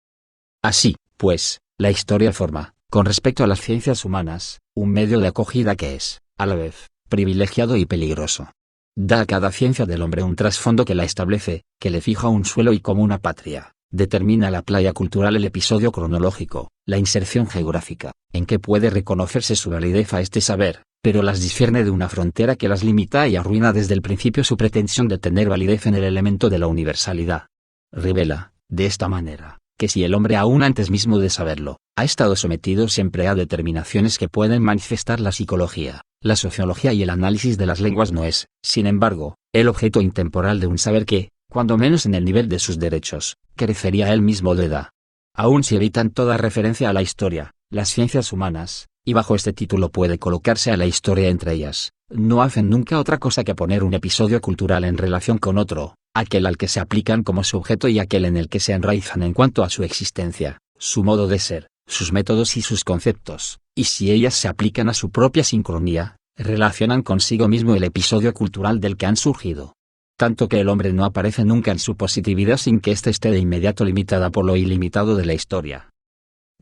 A: Así, pues, la historia forma, con respecto a las ciencias humanas, un medio de acogida que es, a la vez, privilegiado y peligroso. Da a cada ciencia del hombre un trasfondo que la establece, que le fija un suelo y como una patria, determina la playa cultural, el episodio cronológico, la inserción geográfica, en que puede reconocerse su validez a este saber, pero las discierne de una frontera que las limita y arruina desde el principio su pretensión de tener validez en el elemento de la universalidad. Revela, de esta manera, que si el hombre aún antes mismo de saberlo, ha estado sometido siempre a determinaciones que pueden manifestar la psicología, la sociología y el análisis de las lenguas, no es, sin embargo, el objeto intemporal de un saber que, cuando menos en el nivel de sus derechos, carecería él mismo de edad. Aun si evitan toda referencia a la historia, las ciencias humanas, y bajo este título puede colocarse a la historia entre ellas, no hacen nunca otra cosa que poner un episodio cultural en relación con otro, aquel al que se aplican como su objeto y aquel en el que se enraizan en cuanto a su existencia, su modo de ser, sus métodos y sus conceptos, y si ellas se aplican a su propia sincronía, relacionan consigo mismo el episodio cultural del que han surgido. Tanto que el hombre no aparece nunca en su positividad sin que ésta esté de inmediato limitada por lo ilimitado de la historia.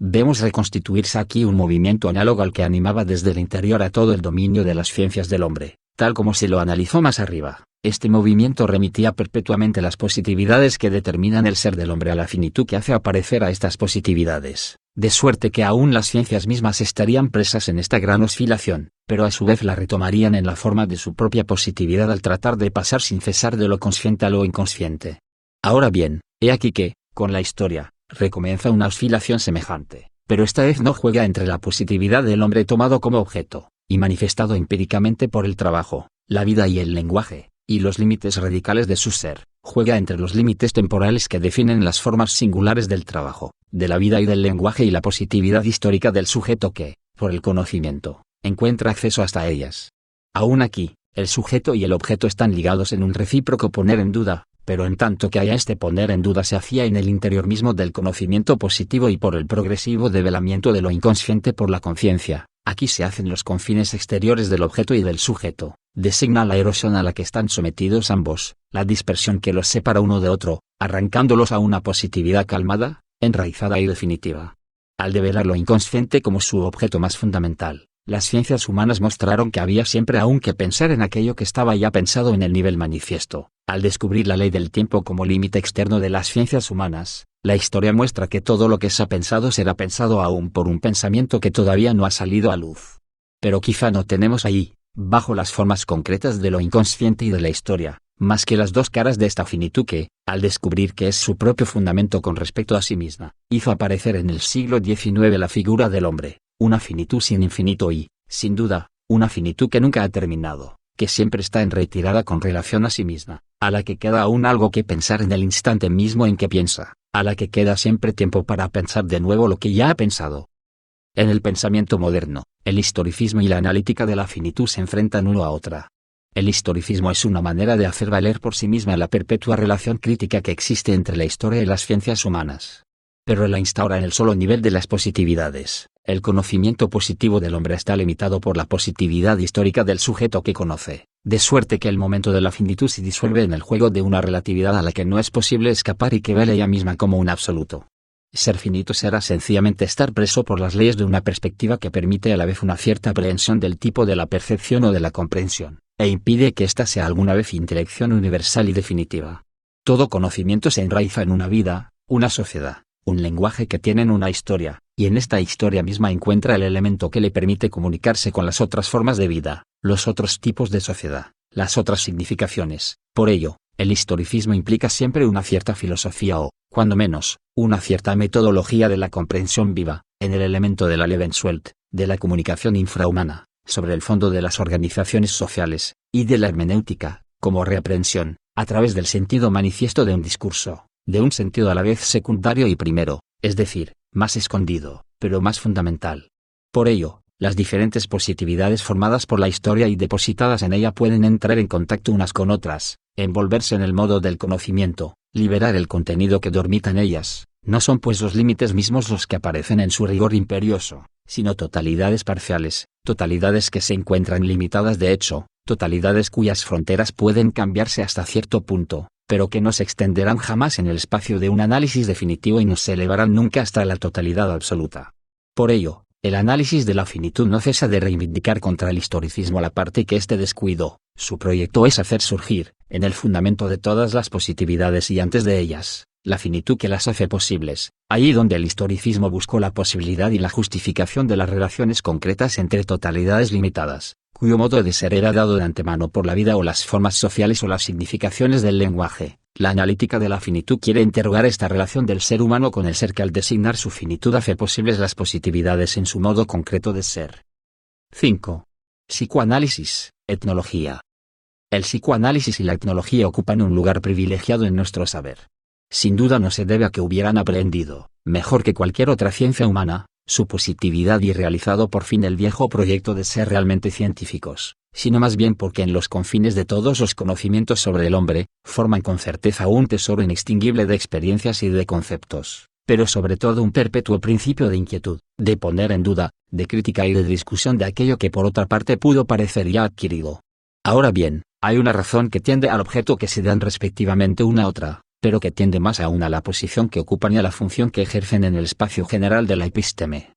A: Vemos reconstituirse aquí un movimiento análogo al que animaba desde el interior a todo el dominio de las ciencias del hombre, tal como se lo analizó más arriba. Este movimiento remitía perpetuamente las positividades que determinan el ser del hombre a la finitud que hace aparecer a estas positividades, de suerte que aún las ciencias mismas estarían presas en esta gran oscilación, pero a su vez la retomarían en la forma de su propia positividad al tratar de pasar sin cesar de lo consciente a lo inconsciente. Ahora bien, he aquí que, con la historia, recomienza una oscilación semejante, pero esta vez no juega entre la positividad del hombre tomado como objeto, y manifestado empíricamente por el trabajo, la vida y el lenguaje, y los límites radicales de su ser, juega entre los límites temporales que definen las formas singulares del trabajo, de la vida y del lenguaje y la positividad histórica del sujeto que, por el conocimiento, encuentra acceso hasta ellas. Aún aquí, el sujeto y el objeto están ligados en un recíproco poner en duda, pero en tanto que haya este poner en duda se hacía en el interior mismo del conocimiento positivo y por el progresivo develamiento de lo inconsciente por la conciencia, aquí se hacen los confines exteriores del objeto y del sujeto, designa la erosión a la que están sometidos ambos, la dispersión que los separa uno de otro, arrancándolos a una positividad calmada, enraizada y definitiva. Al develar lo inconsciente como su objeto más fundamental, las ciencias humanas mostraron que había siempre aún que pensar en aquello que estaba ya pensado en el nivel manifiesto. Al descubrir la ley del tiempo como límite externo de las ciencias humanas, la historia muestra que todo lo que se ha pensado será pensado aún por un pensamiento que todavía no ha salido a luz. Pero quizá no tenemos ahí, bajo las formas concretas de lo inconsciente y de la historia, más que las dos caras de esta finitud que, al descubrir que es su propio fundamento con respecto a sí misma, hizo aparecer en el siglo XIX la figura del hombre, una finitud sin infinito y, sin duda, una finitud que nunca ha terminado, que siempre está en retirada con relación a sí misma, a la que queda aún algo que pensar en el instante mismo en que piensa, a la que queda siempre tiempo para pensar de nuevo lo que ya ha pensado. En el pensamiento moderno, el historicismo y la analítica de la finitud se enfrentan uno a otra. El historicismo es una manera de hacer valer por sí misma la perpetua relación crítica que existe entre la historia y las ciencias humanas. Pero la instaura en el solo nivel de las positividades. El conocimiento positivo del hombre está limitado por la positividad histórica del sujeto que conoce, de suerte que el momento de la finitud se disuelve en el juego de una relatividad a la que no es posible escapar y que vale ella misma como un absoluto. Ser finito será sencillamente estar preso por las leyes de una perspectiva que permite a la vez una cierta aprehensión del tipo de la percepción o de la comprensión, e impide que ésta sea alguna vez intelección universal y definitiva. Todo conocimiento se enraiza en una vida, una sociedad, un lenguaje que tiene una historia, y en esta historia misma encuentra el elemento que le permite comunicarse con las otras formas de vida, los otros tipos de sociedad, las otras significaciones. Por ello, el historicismo implica siempre una cierta filosofía o, cuando menos, una cierta metodología de la comprensión viva, en el elemento de la Lebenswelt, de la comunicación infrahumana, sobre el fondo de las organizaciones sociales, y de la hermenéutica, como reaprensión, a través del sentido manifiesto de un discurso, de un sentido a la vez secundario y primero, es decir, más escondido, pero más fundamental. Por ello, las diferentes positividades formadas por la historia y depositadas en ella pueden entrar en contacto unas con otras, envolverse en el modo del conocimiento, liberar el contenido que dormita en ellas. No son pues los límites mismos los que aparecen en su rigor imperioso, sino totalidades parciales, totalidades que se encuentran limitadas de hecho, totalidades cuyas fronteras pueden cambiarse hasta cierto punto, pero que no se extenderán jamás en el espacio de un análisis definitivo y no se elevarán nunca hasta la totalidad absoluta. Por ello, el análisis de la finitud no cesa de reivindicar contra el historicismo la parte que éste descuidó. Su proyecto es hacer surgir, en el fundamento de todas las positividades y antes de ellas, la finitud que las hace posibles, allí donde el historicismo buscó la posibilidad y la justificación de las relaciones concretas entre totalidades limitadas, cuyo modo de ser era dado de antemano por la vida o las formas sociales o las significaciones del lenguaje. La analítica de la finitud quiere interrogar esta relación del ser humano con el ser que al designar su finitud hace posibles las positividades en su modo concreto de ser. 5. Psicoanálisis, etnología. El psicoanálisis y la etnología ocupan un lugar privilegiado en nuestro saber. Sin duda no se debe a que hubieran aprendido, mejor que cualquier otra ciencia humana, su positividad y realizado por fin el viejo proyecto de ser realmente científicos, sino más bien porque en los confines de todos los conocimientos sobre el hombre, forman con certeza un tesoro inextinguible de experiencias y de conceptos, pero sobre todo un perpetuo principio de inquietud, de poner en duda, de crítica y de discusión de aquello que por otra parte pudo parecer ya adquirido. Ahora bien, hay una razón que tiende al objeto que se dan respectivamente una a otra, pero que tiende más aún a la posición que ocupan y a la función que ejercen en el espacio general de la epísteme.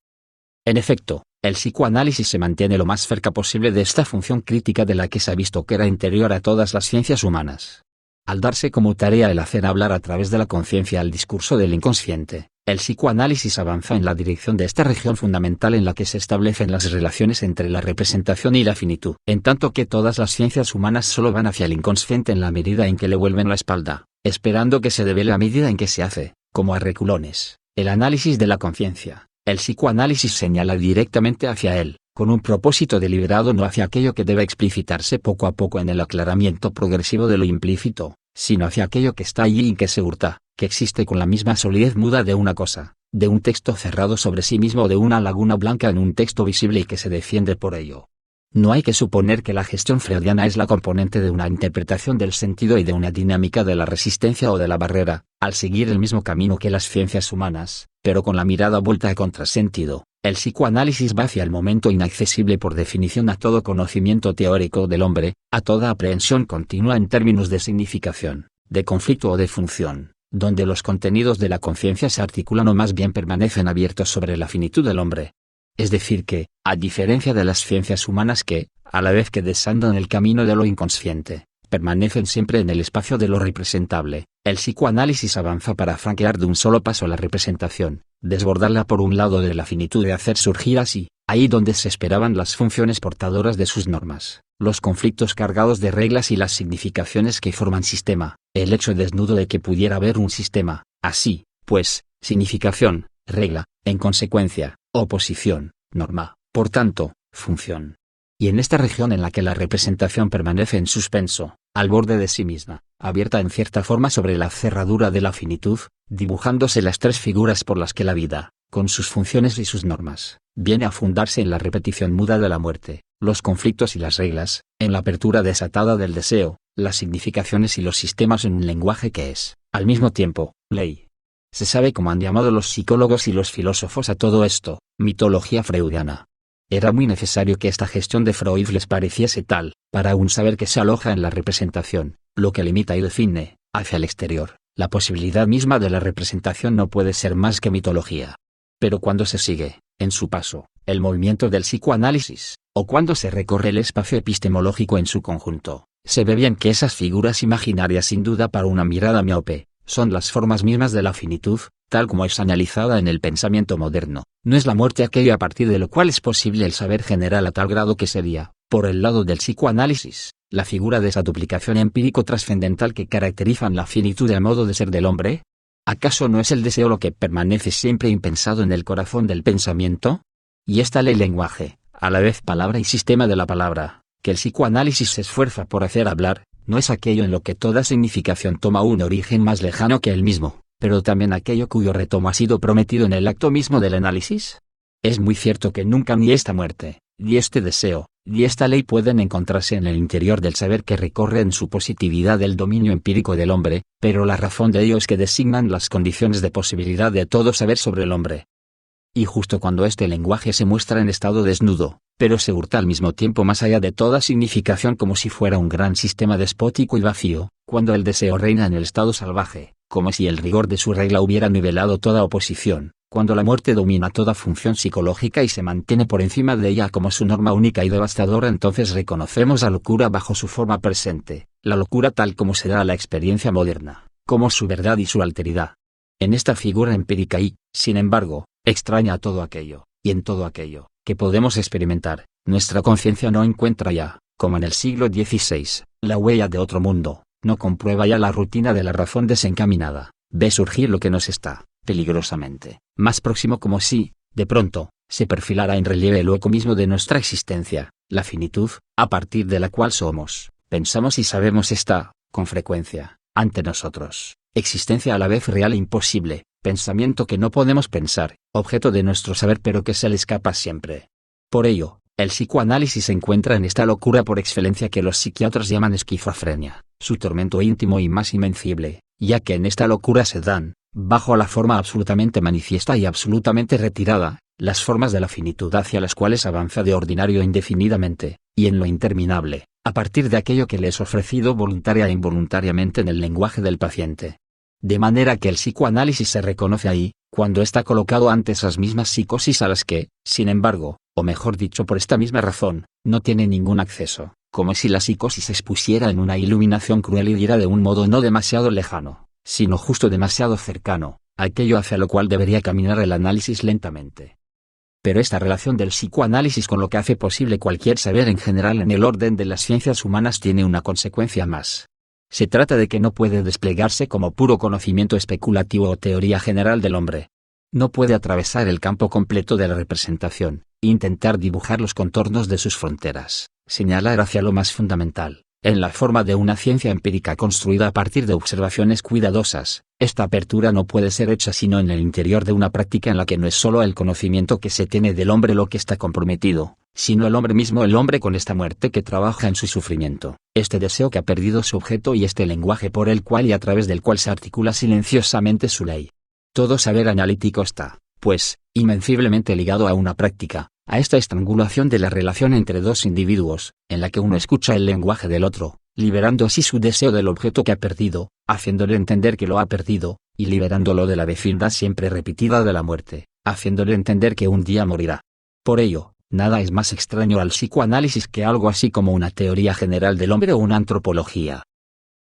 A: En efecto, el psicoanálisis se mantiene lo más cerca posible de esta función crítica de la que se ha visto que era interior a todas las ciencias humanas. Al darse como tarea el hacer hablar a través de la conciencia al discurso del inconsciente, el psicoanálisis avanza en la dirección de esta región fundamental en la que se establecen las relaciones entre la representación y la finitud, en tanto que todas las ciencias humanas solo van hacia el inconsciente en la medida en que le vuelven la espalda, esperando que se devele a medida en que se hace, como a reculones, el análisis de la conciencia. El psicoanálisis señala directamente hacia él, con un propósito deliberado, no hacia aquello que debe explicitarse poco a poco en el aclaramiento progresivo de lo implícito, sino hacia aquello que está allí y que se hurta, que existe con la misma solidez muda de una cosa, de un texto cerrado sobre sí mismo o de una laguna blanca en un texto visible y que se defiende por ello. No hay que suponer que la gestión freudiana es la componente de una interpretación del sentido y de una dinámica de la resistencia o de la barrera, al seguir el mismo camino que las ciencias humanas, pero con la mirada vuelta a contrasentido. El psicoanálisis va hacia el momento inaccesible por definición a todo conocimiento teórico del hombre, a toda aprehensión continua en términos de significación, de conflicto o de función, donde los contenidos de la conciencia se articulan o más bien permanecen abiertos sobre la finitud del hombre. Es decir que, a diferencia de las ciencias humanas que, a la vez que desandan el camino de lo inconsciente, permanecen siempre en el espacio de lo representable, el psicoanálisis avanza para franquear de un solo paso la representación, desbordarla por un lado de la finitud y hacer surgir así, ahí donde se esperaban las funciones portadoras de sus normas, los conflictos cargados de reglas y las significaciones que forman sistema, el hecho desnudo de que pudiera haber un sistema, así, pues, significación, regla, en consecuencia, oposición, norma, por tanto, función. Y en esta región en la que la representación permanece en suspenso, al borde de sí misma, abierta en cierta forma sobre la cerradura de la finitud, dibujándose las tres figuras por las que la vida, con sus funciones y sus normas, viene a fundarse en la repetición muda de la muerte, los conflictos y las reglas, en la apertura desatada del deseo, las significaciones y los sistemas en un lenguaje que es, al mismo tiempo, ley. Se sabe cómo han llamado los psicólogos y los filósofos a todo esto, mitología freudiana. Era muy necesario que esta gestión de Freud les pareciese tal, para un saber que se aloja en la representación, lo que limita y define, hacia el exterior, la posibilidad misma de la representación no puede ser más que mitología. Pero cuando se sigue, en su paso, el movimiento del psicoanálisis, o cuando se recorre el espacio epistemológico en su conjunto, se ve bien que esas figuras imaginarias sin duda para una mirada miope, son las formas mismas de la finitud, tal como es analizada en el pensamiento moderno, no es la muerte aquello a partir de lo cual es posible el saber general a tal grado que sería, por el lado del psicoanálisis, la figura de esa duplicación empírico-trascendental que caracterizan la finitud del modo de ser del hombre. ¿Acaso no es el deseo lo que permanece siempre impensado en el corazón del pensamiento? Y esta ley lenguaje, a la vez palabra y sistema de la palabra, que el psicoanálisis se esfuerza por hacer hablar, no es aquello en lo que toda significación toma un origen más lejano que el mismo, pero también aquello cuyo retomo ha sido prometido en el acto mismo del análisis. Es muy cierto que nunca ni esta muerte, ni este deseo, ni esta ley pueden encontrarse en el interior del saber que recorre en su positividad el dominio empírico del hombre, pero la razón de ello es que designan las condiciones de posibilidad de todo saber sobre el hombre. Y justo cuando este lenguaje se muestra en estado desnudo, pero se hurta al mismo tiempo más allá de toda significación como si fuera un gran sistema despótico y vacío, cuando el deseo reina en el estado salvaje, como si el rigor de su regla hubiera nivelado toda oposición, cuando la muerte domina toda función psicológica y se mantiene por encima de ella como su norma única y devastadora, entonces reconocemos la locura bajo su forma presente, la locura tal como se da a la experiencia moderna, como su verdad y su alteridad. En esta figura empírica y, sin embargo, extraña a todo aquello, y en todo aquello que podemos experimentar, nuestra conciencia no encuentra ya, como en el siglo XVI, la huella de otro mundo, no comprueba ya la rutina de la razón desencaminada, ve surgir lo que nos está, peligrosamente, más próximo, como si, de pronto, se perfilara en relieve el hueco mismo de nuestra existencia, la finitud, a partir de la cual somos, pensamos y sabemos está, con frecuencia, ante nosotros, existencia a la vez real e imposible, pensamiento que no podemos pensar, objeto de nuestro saber pero que se le escapa siempre. Por ello, el psicoanálisis se encuentra en esta locura por excelencia que los psiquiatras llaman esquizofrenia, su tormento íntimo y más invencible, ya que en esta locura se dan, bajo la forma absolutamente manifiesta y absolutamente retirada, las formas de la finitud hacia las cuales avanza de ordinario indefinidamente, y en lo interminable, a partir de aquello que le es ofrecido voluntaria e involuntariamente en el lenguaje del paciente. De manera que el psicoanálisis se reconoce ahí, cuando está colocado ante esas mismas psicosis a las que, sin embargo, o mejor dicho por esta misma razón, no tiene ningún acceso, como si la psicosis se expusiera en una iluminación cruel y diera de un modo no demasiado lejano, sino justo demasiado cercano, aquello hacia lo cual debería caminar el análisis lentamente. Pero esta relación del psicoanálisis con lo que hace posible cualquier saber en general en el orden de las ciencias humanas tiene una consecuencia más. Se trata de que no puede desplegarse como puro conocimiento especulativo o teoría general del hombre. No puede atravesar el campo completo de la representación, intentar dibujar los contornos de sus fronteras, señalar hacia lo más fundamental, en la forma de una ciencia empírica construida a partir de observaciones cuidadosas. Esta apertura no puede ser hecha sino en el interior de una práctica en la que no es solo el conocimiento que se tiene del hombre lo que está comprometido, sino el hombre mismo, el hombre con esta muerte que trabaja en su sufrimiento, este deseo que ha perdido su objeto y este lenguaje por el cual y a través del cual se articula silenciosamente su ley. Todo saber analítico está, pues, invenciblemente ligado a una práctica, a esta estrangulación de la relación entre dos individuos, en la que uno escucha el lenguaje del otro, liberando así su deseo del objeto que ha perdido, haciéndole entender que lo ha perdido, y liberándolo de la vecindad siempre repetida de la muerte, haciéndole entender que un día morirá. Por ello, nada es más extraño al psicoanálisis que algo así como una teoría general del hombre o una antropología.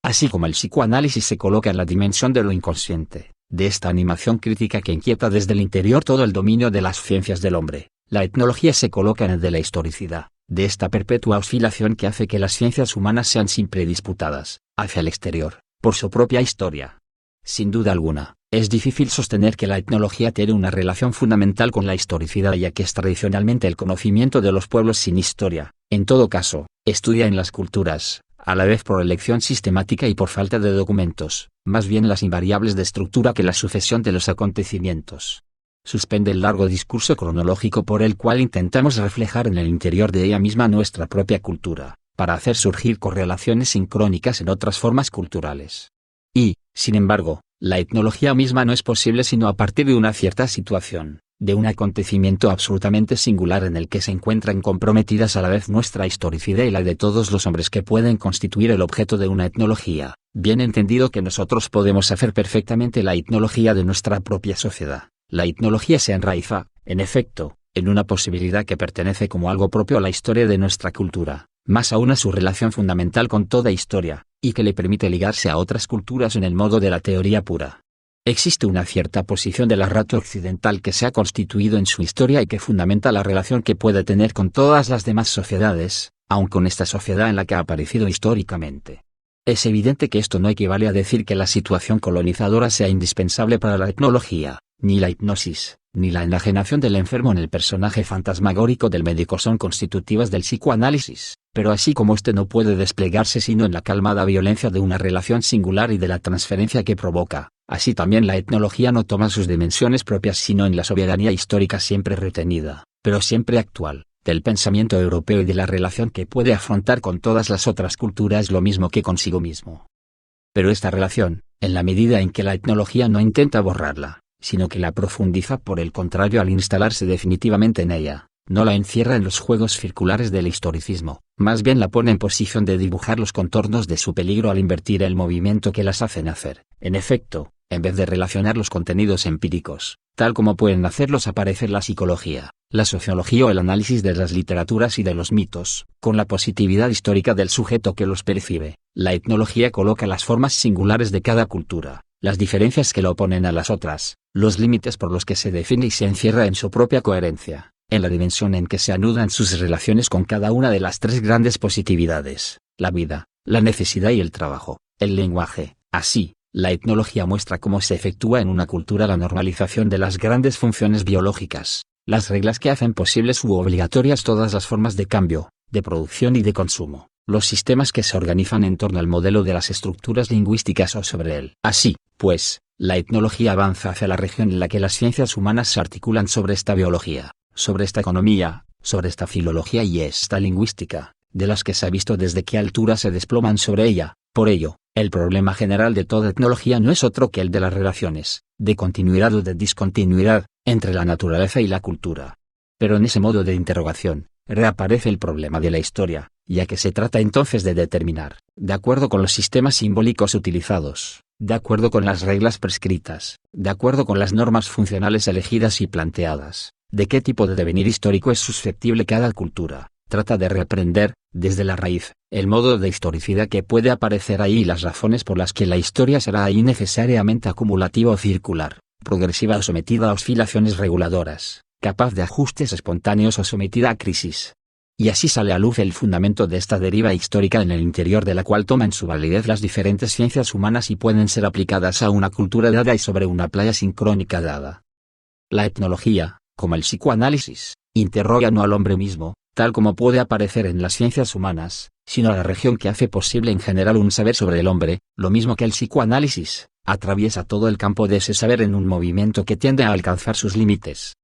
A: Así como el psicoanálisis se coloca en la dimensión de lo inconsciente, de esta animación crítica que inquieta desde el interior todo el dominio de las ciencias del hombre, la etnología se coloca en el de la historicidad, de esta perpetua oscilación que hace que las ciencias humanas sean siempre disputadas, hacia el exterior, por su propia historia. Sin duda alguna, es difícil sostener que la etnología tiene una relación fundamental con la historicidad, ya que es tradicionalmente el conocimiento de los pueblos sin historia. En todo caso, estudia en las culturas, a la vez por elección sistemática y por falta de documentos, más bien las invariables de estructura que la sucesión de los acontecimientos. Suspende el largo discurso cronológico por el cual intentamos reflejar en el interior de ella misma nuestra propia cultura, para hacer surgir correlaciones sincrónicas en otras formas culturales. Y, sin embargo, la etnología misma no es posible sino a partir de una cierta situación, de un acontecimiento absolutamente singular en el que se encuentran comprometidas a la vez nuestra historicidad y la de todos los hombres que pueden constituir el objeto de una etnología, bien entendido que nosotros podemos hacer perfectamente la etnología de nuestra propia sociedad. La etnología se enraiza, en efecto, en una posibilidad que pertenece como algo propio a la historia de nuestra cultura, más aún a su relación fundamental con toda historia, y que le permite ligarse a otras culturas en el modo de la teoría pura. Existe una cierta posición de la raza occidental que se ha constituido en su historia y que fundamenta la relación que puede tener con todas las demás sociedades, aun con esta sociedad en la que ha aparecido históricamente. Es evidente que esto no equivale a decir que la situación colonizadora sea indispensable para la etnología, ni la hipnosis, ni la enajenación del enfermo en el personaje fantasmagórico del médico son constitutivas del psicoanálisis, pero así como este no puede desplegarse sino en la calmada violencia de una relación singular y de la transferencia que provoca, así también la etnología no toma sus dimensiones propias sino en la soberanía histórica siempre retenida, pero siempre actual, del pensamiento europeo y de la relación que puede afrontar con todas las otras culturas lo mismo que consigo mismo. Pero esta relación, en la medida en que la etnología no intenta borrarla, sino que la profundiza por el contrario al instalarse definitivamente en ella, no la encierra en los juegos circulares del historicismo, más bien la pone en posición de dibujar los contornos de su peligro al invertir el movimiento que las hace nacer. En efecto, en vez de relacionar los contenidos empíricos, tal como pueden hacerlos aparecer la psicología, la sociología o el análisis de las literaturas y de los mitos, con la positividad histórica del sujeto que los percibe, la etnología coloca las formas singulares de cada cultura, las diferencias que la oponen a las otras, los límites por los que se define y se encierra en su propia coherencia, en la dimensión en que se anudan sus relaciones con cada una de las tres grandes positividades, la vida, la necesidad y el trabajo, el lenguaje. Así, la etnología muestra cómo se efectúa en una cultura la normalización de las grandes funciones biológicas, las reglas que hacen posibles u obligatorias todas las formas de cambio, de producción y de consumo, los sistemas que se organizan en torno al modelo de las estructuras lingüísticas o sobre él. Así, pues, la etnología avanza hacia la región en la que las ciencias humanas se articulan sobre esta biología, sobre esta economía, sobre esta filología y esta lingüística, de las que se ha visto desde qué altura se desploman sobre ella. Por ello, el problema general de toda etnología no es otro que el de las relaciones, de continuidad o de discontinuidad, entre la naturaleza y la cultura. Pero en ese modo de interrogación, reaparece el problema de la historia, ya que se trata entonces de determinar, de acuerdo con los sistemas simbólicos utilizados, de acuerdo con las reglas prescritas, de acuerdo con las normas funcionales elegidas y planteadas, de qué tipo de devenir histórico es susceptible cada cultura. Trata de reaprender, desde la raíz, el modo de historicidad que puede aparecer ahí y las razones por las que la historia será ahí necesariamente acumulativa o circular, progresiva o sometida a oscilaciones reguladoras, capaz de ajustes espontáneos o sometida a crisis. Y así sale a luz el fundamento de esta deriva histórica en el interior de la cual toman su validez las diferentes ciencias humanas y pueden ser aplicadas a una cultura dada y sobre una playa sincrónica dada. La etnología, como el psicoanálisis, interroga no al hombre mismo, tal como puede aparecer en las ciencias humanas, sino a la región que hace posible en general un saber sobre el hombre, lo mismo que el psicoanálisis, atraviesa todo el campo de ese saber en un movimiento que tiende a alcanzar sus límites.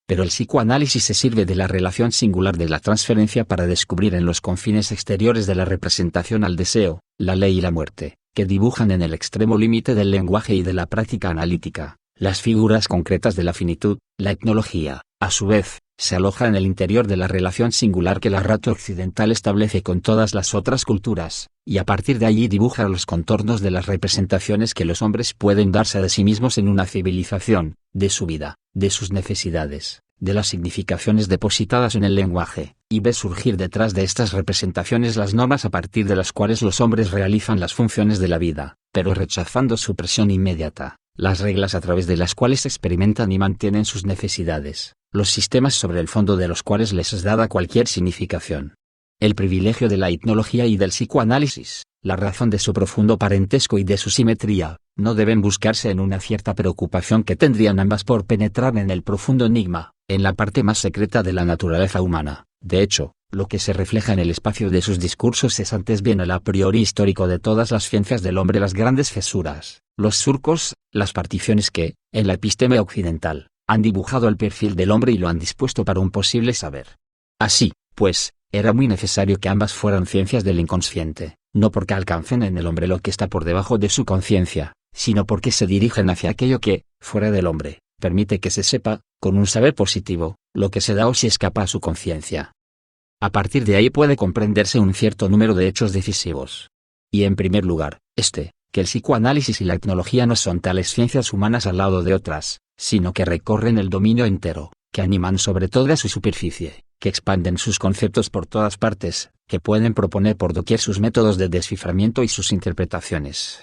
A: Pero el psicoanálisis se sirve de la relación singular de la transferencia para descubrir en los confines exteriores de la representación al deseo, la ley y la muerte, que dibujan en el extremo límite del lenguaje y de la práctica analítica, las figuras concretas de la finitud. La etnología, a su vez, se aloja en el interior de la relación singular que la raza occidental establece con todas las otras culturas, y a partir de allí dibuja los contornos de las representaciones que los hombres pueden darse de sí mismos en una civilización, de su vida, de sus necesidades, de las significaciones depositadas en el lenguaje, y ve surgir detrás de estas representaciones las normas a partir de las cuales los hombres realizan las funciones de la vida, pero rechazando su presión inmediata, las reglas a través de las cuales experimentan y mantienen sus necesidades, los sistemas sobre el fondo de los cuales les es dada cualquier significación. El privilegio de la etnología y del psicoanálisis, la razón de su profundo parentesco y de su simetría, no deben buscarse en una cierta preocupación que tendrían ambas por penetrar en el profundo enigma, en la parte más secreta de la naturaleza humana. De hecho, lo que se refleja en el espacio de sus discursos es antes bien el a priori histórico de todas las ciencias del hombre, las grandes fisuras, los surcos, las particiones que, en la episteme occidental, han dibujado el perfil del hombre y lo han dispuesto para un posible saber. Así, pues, era muy necesario que ambas fueran ciencias del inconsciente, no porque alcancen en el hombre lo que está por debajo de su conciencia, sino porque se dirigen hacia aquello que, fuera del hombre, permite que se sepa, con un saber positivo, lo que se da o se escapa a su conciencia. A partir de ahí puede comprenderse un cierto número de hechos decisivos. Y en primer lugar, que el psicoanálisis y la etnología no son tales ciencias humanas al lado de otras, sino que recorren el dominio entero, que animan sobre toda su superficie, que expanden sus conceptos por todas partes, que pueden proponer por doquier sus métodos de desciframiento y sus interpretaciones.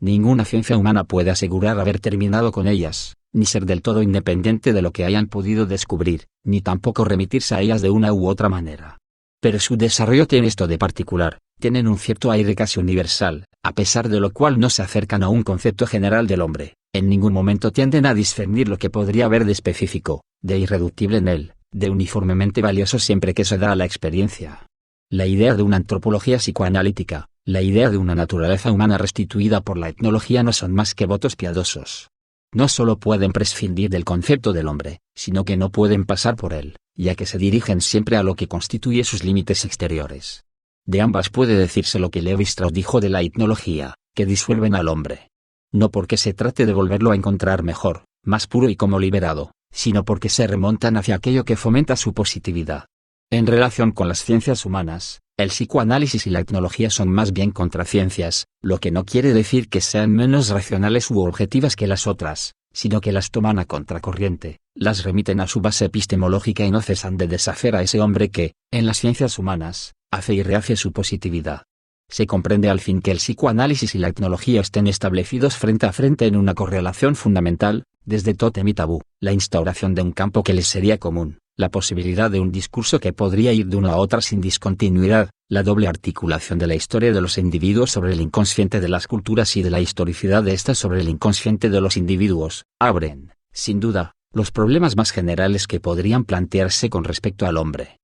A: Ninguna ciencia humana puede asegurar haber terminado con ellas, ni ser del todo independiente de lo que hayan podido descubrir, ni tampoco remitirse a ellas de una u otra manera. Pero su desarrollo tiene esto de particular: tienen un cierto aire casi universal, a pesar de lo cual no se acercan a un concepto general del hombre. En ningún momento tienden a discernir lo que podría haber de específico, de irreductible en él, de uniformemente valioso siempre que se da a la experiencia. La idea de una antropología psicoanalítica, la idea de una naturaleza humana restituida por la etnología no son más que votos piadosos. No solo pueden prescindir del concepto del hombre, sino que no pueden pasar por él, ya que se dirigen siempre a lo que constituye sus límites exteriores. De ambas puede decirse lo que Levi-Strauss dijo de la etnología, que disuelven al hombre. No porque se trate de volverlo a encontrar mejor, más puro y como liberado, sino porque se remontan hacia aquello que fomenta su positividad. En relación con las ciencias humanas, el psicoanálisis y la etnología son más bien contraciencias, lo que no quiere decir que sean menos racionales u objetivas que las otras, sino que las toman a contracorriente, las remiten a su base epistemológica y no cesan de deshacer a ese hombre que, en las ciencias humanas, hace y rehace su positividad. Se comprende al fin que el psicoanálisis y la etnología estén establecidos frente a frente en una correlación fundamental, desde tótem y tabú, la instauración de un campo que les sería común, la posibilidad de un discurso que podría ir de una a otra sin discontinuidad, la doble articulación de la historia de los individuos sobre el inconsciente de las culturas y de la historicidad de estas sobre el inconsciente de los individuos, abren, sin duda, los problemas más generales que podrían plantearse con respecto al hombre.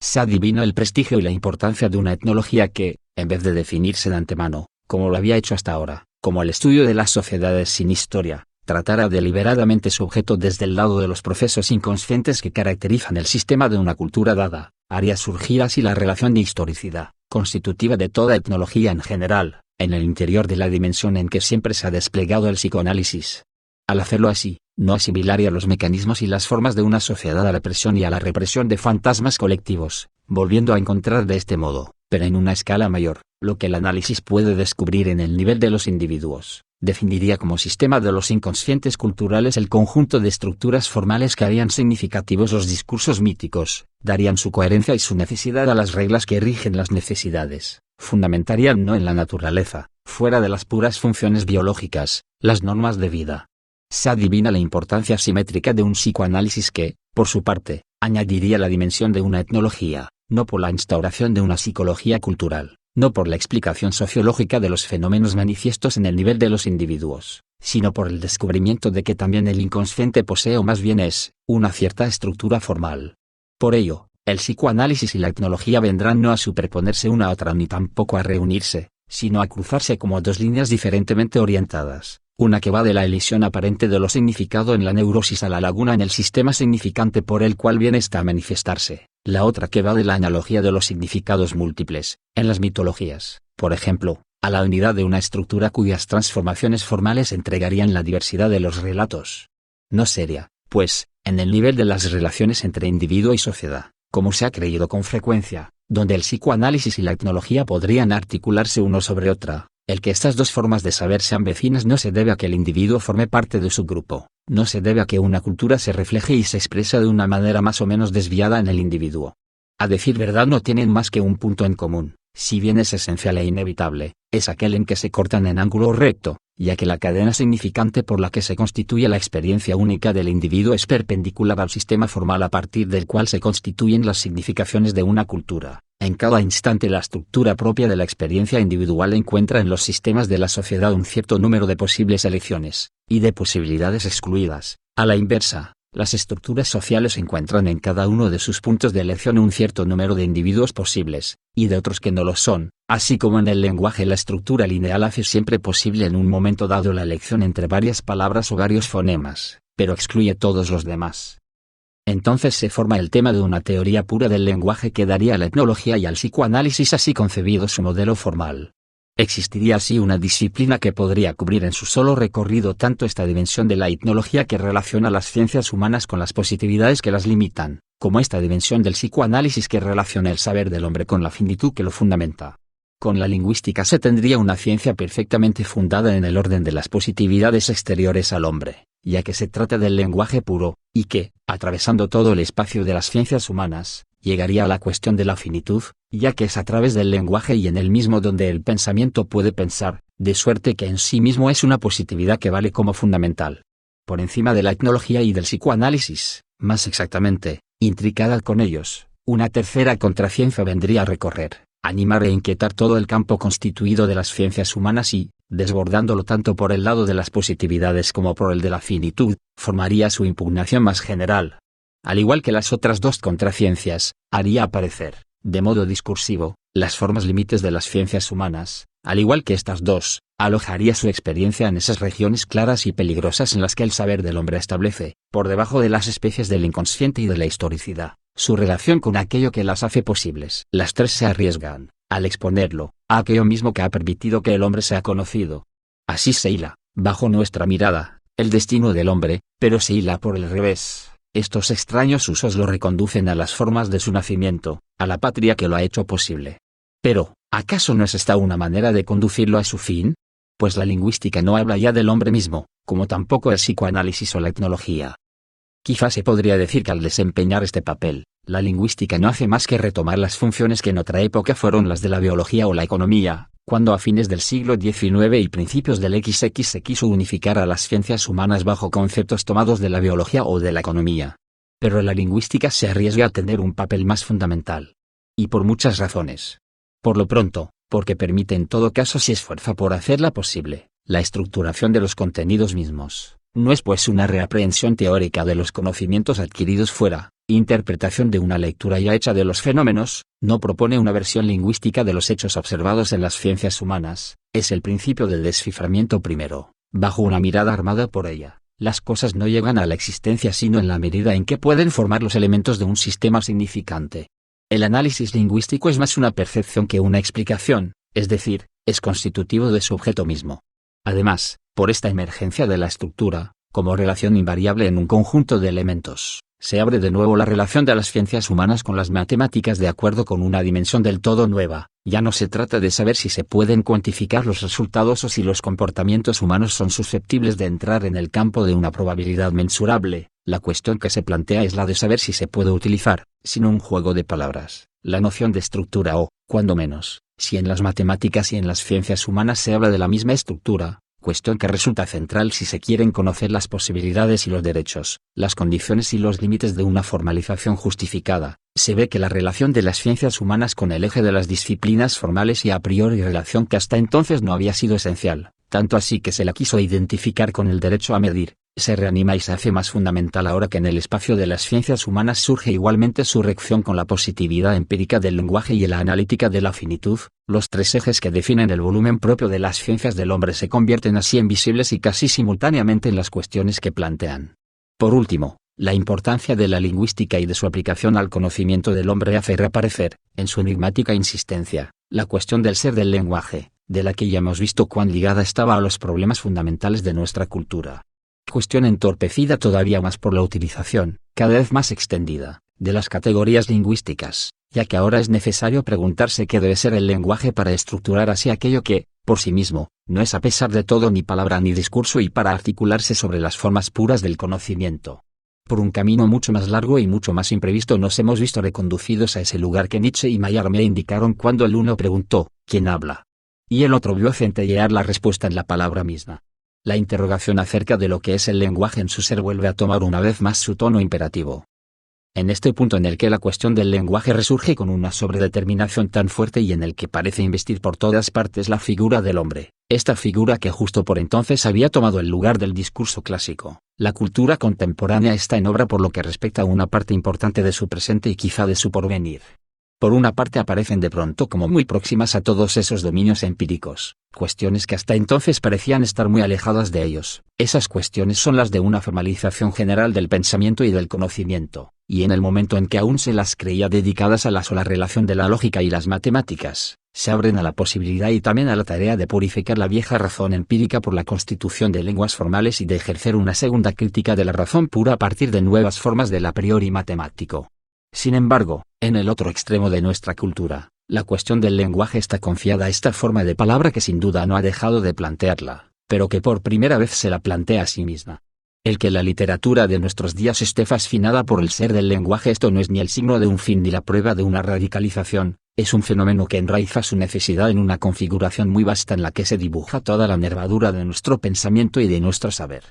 A: Se adivina el prestigio y la importancia de una etnología que, en vez de definirse de antemano, como lo había hecho hasta ahora, como el estudio de las sociedades sin historia, tratara deliberadamente su objeto desde el lado de los procesos inconscientes que caracterizan el sistema de una cultura dada, haría surgir así la relación de historicidad, constitutiva de toda etnología en general, en el interior de la dimensión en que siempre se ha desplegado el psicoanálisis. Al hacerlo así, no asimilaría los mecanismos y las formas de una sociedad a la presión y a la represión de fantasmas colectivos, volviendo a encontrar de este modo, pero en una escala mayor, lo que el análisis puede descubrir en el nivel de los individuos. Definiría como sistema de los inconscientes culturales el conjunto de estructuras formales que harían significativos los discursos míticos, darían su coherencia y su necesidad a las reglas que rigen las necesidades, fundamentarían no en la naturaleza, fuera de las puras funciones biológicas, las normas de vida. Se adivina la importancia simétrica de un psicoanálisis que, por su parte, añadiría la dimensión de una etnología, no por la instauración de una psicología cultural, no por la explicación sociológica de los fenómenos manifiestos en el nivel de los individuos, sino por el descubrimiento de que también el inconsciente posee o más bien es, una cierta estructura formal. Por ello, el psicoanálisis y la etnología vendrán no a superponerse una a otra ni tampoco a reunirse, sino a cruzarse como dos líneas diferentemente orientadas, una que va de la elisión aparente de lo significado en la neurosis a la laguna en el sistema significante por el cual viene esta a manifestarse, la otra que va de la analogía de los significados múltiples, en las mitologías, por ejemplo, a la unidad de una estructura cuyas transformaciones formales entregarían la diversidad de los relatos. No sería, pues, en el nivel de las relaciones entre individuo y sociedad, como se ha creído con frecuencia, donde el psicoanálisis y la etnología podrían articularse uno sobre otra. El que estas dos formas de saber sean vecinas no se debe a que el individuo forme parte de su grupo, no se debe a que una cultura se refleje y se expresa de una manera más o menos desviada en el individuo. A decir verdad no tienen más que un punto en común, si bien es esencial e inevitable, es aquel en que se cortan en ángulo recto, ya que la cadena significante por la que se constituye la experiencia única del individuo es perpendicular al sistema formal a partir del cual se constituyen las significaciones de una cultura. En cada instante la estructura propia de la experiencia individual encuentra en los sistemas de la sociedad un cierto número de posibles elecciones, y de posibilidades excluidas. A la inversa, las estructuras sociales encuentran en cada uno de sus puntos de elección un cierto número de individuos posibles, y de otros que no lo son, así como en el lenguaje la estructura lineal hace siempre posible en un momento dado la elección entre varias palabras o varios fonemas, pero excluye todos los demás. Entonces se forma el tema de una teoría pura del lenguaje que daría a la etnología y al psicoanálisis así concebido su modelo formal. Existiría así una disciplina que podría cubrir en su solo recorrido tanto esta dimensión de la etnología que relaciona las ciencias humanas con las positividades que las limitan, como esta dimensión del psicoanálisis que relaciona el saber del hombre con la finitud que lo fundamenta. Con la lingüística se tendría una ciencia perfectamente fundada en el orden de las positividades exteriores al hombre, ya que se trata del lenguaje puro, y que, atravesando todo el espacio de las ciencias humanas, llegaría a la cuestión de la finitud, ya que es a través del lenguaje y en el mismo donde el pensamiento puede pensar, de suerte que en sí mismo es una positividad que vale como fundamental. Por encima de la etnología y del psicoanálisis, más exactamente, intricada con ellos, una tercera contraciencia vendría a recorrer, animar e inquietar todo el campo constituido de las ciencias humanas y, desbordándolo tanto por el lado de las positividades como por el de la finitud, formaría su impugnación más general. Al igual que las otras dos contraciencias, haría aparecer, de modo discursivo, las formas límites de las ciencias humanas, al igual que estas dos, alojaría su experiencia en esas regiones claras y peligrosas en las que el saber del hombre establece, por debajo de las especies del inconsciente y de la historicidad, su relación con aquello que las hace posibles. Las tres se arriesgan, al exponerlo, a aquello mismo que ha permitido que el hombre sea conocido. Así se hila, bajo nuestra mirada, el destino del hombre, pero se hila por el revés. Estos extraños usos lo reconducen a las formas de su nacimiento, a la patria que lo ha hecho posible. Pero, ¿acaso no es esta una manera de conducirlo a su fin? Pues la lingüística no habla ya del hombre mismo, como tampoco el psicoanálisis o la etnología. Quizás se podría decir que al desempeñar este papel, la lingüística no hace más que retomar las funciones que en otra época fueron las de la biología o la economía, cuando a fines del siglo XIX y principios del XX se quiso unificar a las ciencias humanas bajo conceptos tomados de la biología o de la economía. Pero la lingüística se arriesga a tener un papel más fundamental. Y por muchas razones. Por lo pronto, porque permite en todo caso si esfuerza por hacerla posible, la estructuración de los contenidos mismos. No es pues una reaprehensión teórica de los conocimientos adquiridos fuera, interpretación de una lectura ya hecha de los fenómenos, no propone una versión lingüística de los hechos observados en las ciencias humanas, es el principio del desciframiento primero, bajo una mirada armada por ella. Las cosas no llegan a la existencia sino en la medida en que pueden formar los elementos de un sistema significante. El análisis lingüístico es más una percepción que una explicación, es decir, es constitutivo de su objeto mismo. Además, por esta emergencia de la estructura, como relación invariable en un conjunto de elementos, se abre de nuevo la relación de las ciencias humanas con las matemáticas de acuerdo con una dimensión del todo nueva. Ya no se trata de saber si se pueden cuantificar los resultados o si los comportamientos humanos son susceptibles de entrar en el campo de una probabilidad mensurable. La cuestión que se plantea es la de saber si se puede utilizar, sin un juego de palabras, la noción de estructura o, cuando menos, si en las matemáticas y en las ciencias humanas se habla de la misma estructura, cuestión que resulta central si se quieren conocer las posibilidades y los derechos, las condiciones y los límites de una formalización justificada. Se ve que la relación de las ciencias humanas con el eje de las disciplinas formales y a priori relación que hasta entonces no había sido esencial, tanto así que se la quiso identificar con el derecho a medir, se reanima y se hace más fundamental ahora que en el espacio de las ciencias humanas surge igualmente su reacción con la positividad empírica del lenguaje y la analítica de la finitud. Los tres ejes que definen el volumen propio de las ciencias del hombre se convierten así en visibles y casi simultáneamente en las cuestiones que plantean. Por último, la importancia de la lingüística y de su aplicación al conocimiento del hombre hace reaparecer, en su enigmática insistencia, la cuestión del ser del lenguaje, de la que ya hemos visto cuán ligada estaba a los problemas fundamentales de nuestra cultura. Cuestión entorpecida todavía más por la utilización, cada vez más extendida, de las categorías lingüísticas, ya que ahora es necesario preguntarse qué debe ser el lenguaje para estructurar así aquello que, por sí mismo, no es a pesar de todo ni palabra ni discurso y para articularse sobre las formas puras del conocimiento. Por un camino mucho más largo y mucho más imprevisto nos hemos visto reconducidos a ese lugar que Nietzsche y Mallarmé indicaron cuando el uno preguntó, ¿quién habla? Y el otro vio centellear la respuesta en la palabra misma. La interrogación acerca de lo que es el lenguaje en su ser vuelve a tomar una vez más su tono imperativo. En este punto en el que la cuestión del lenguaje resurge con una sobredeterminación tan fuerte y en el que parece investir por todas partes la figura del hombre, esta figura que justo por entonces había tomado el lugar del discurso clásico, la cultura contemporánea está en obra por lo que respecta a una parte importante de su presente y quizá de su porvenir. Por una parte aparecen de pronto como muy próximas a todos esos dominios empíricos, cuestiones que hasta entonces parecían estar muy alejadas de ellos. Esas cuestiones son las de una formalización general del pensamiento y del conocimiento, y en el momento en que aún se las creía dedicadas a la sola relación de la lógica y las matemáticas, se abren a la posibilidad y también a la tarea de purificar la vieja razón empírica por la constitución de lenguas formales y de ejercer una segunda crítica de la razón pura a partir de nuevas formas del a priori matemático. Sin embargo, en el otro extremo de nuestra cultura, la cuestión del lenguaje está confiada a esta forma de palabra que sin duda no ha dejado de plantearla, pero que por primera vez se la plantea a sí misma. El que la literatura de nuestros días esté fascinada por el ser del lenguaje, esto no es ni el signo de un fin ni la prueba de una radicalización, es un fenómeno que enraiza su necesidad en una configuración muy vasta en la que se dibuja toda la nervadura de nuestro pensamiento y de nuestro saber.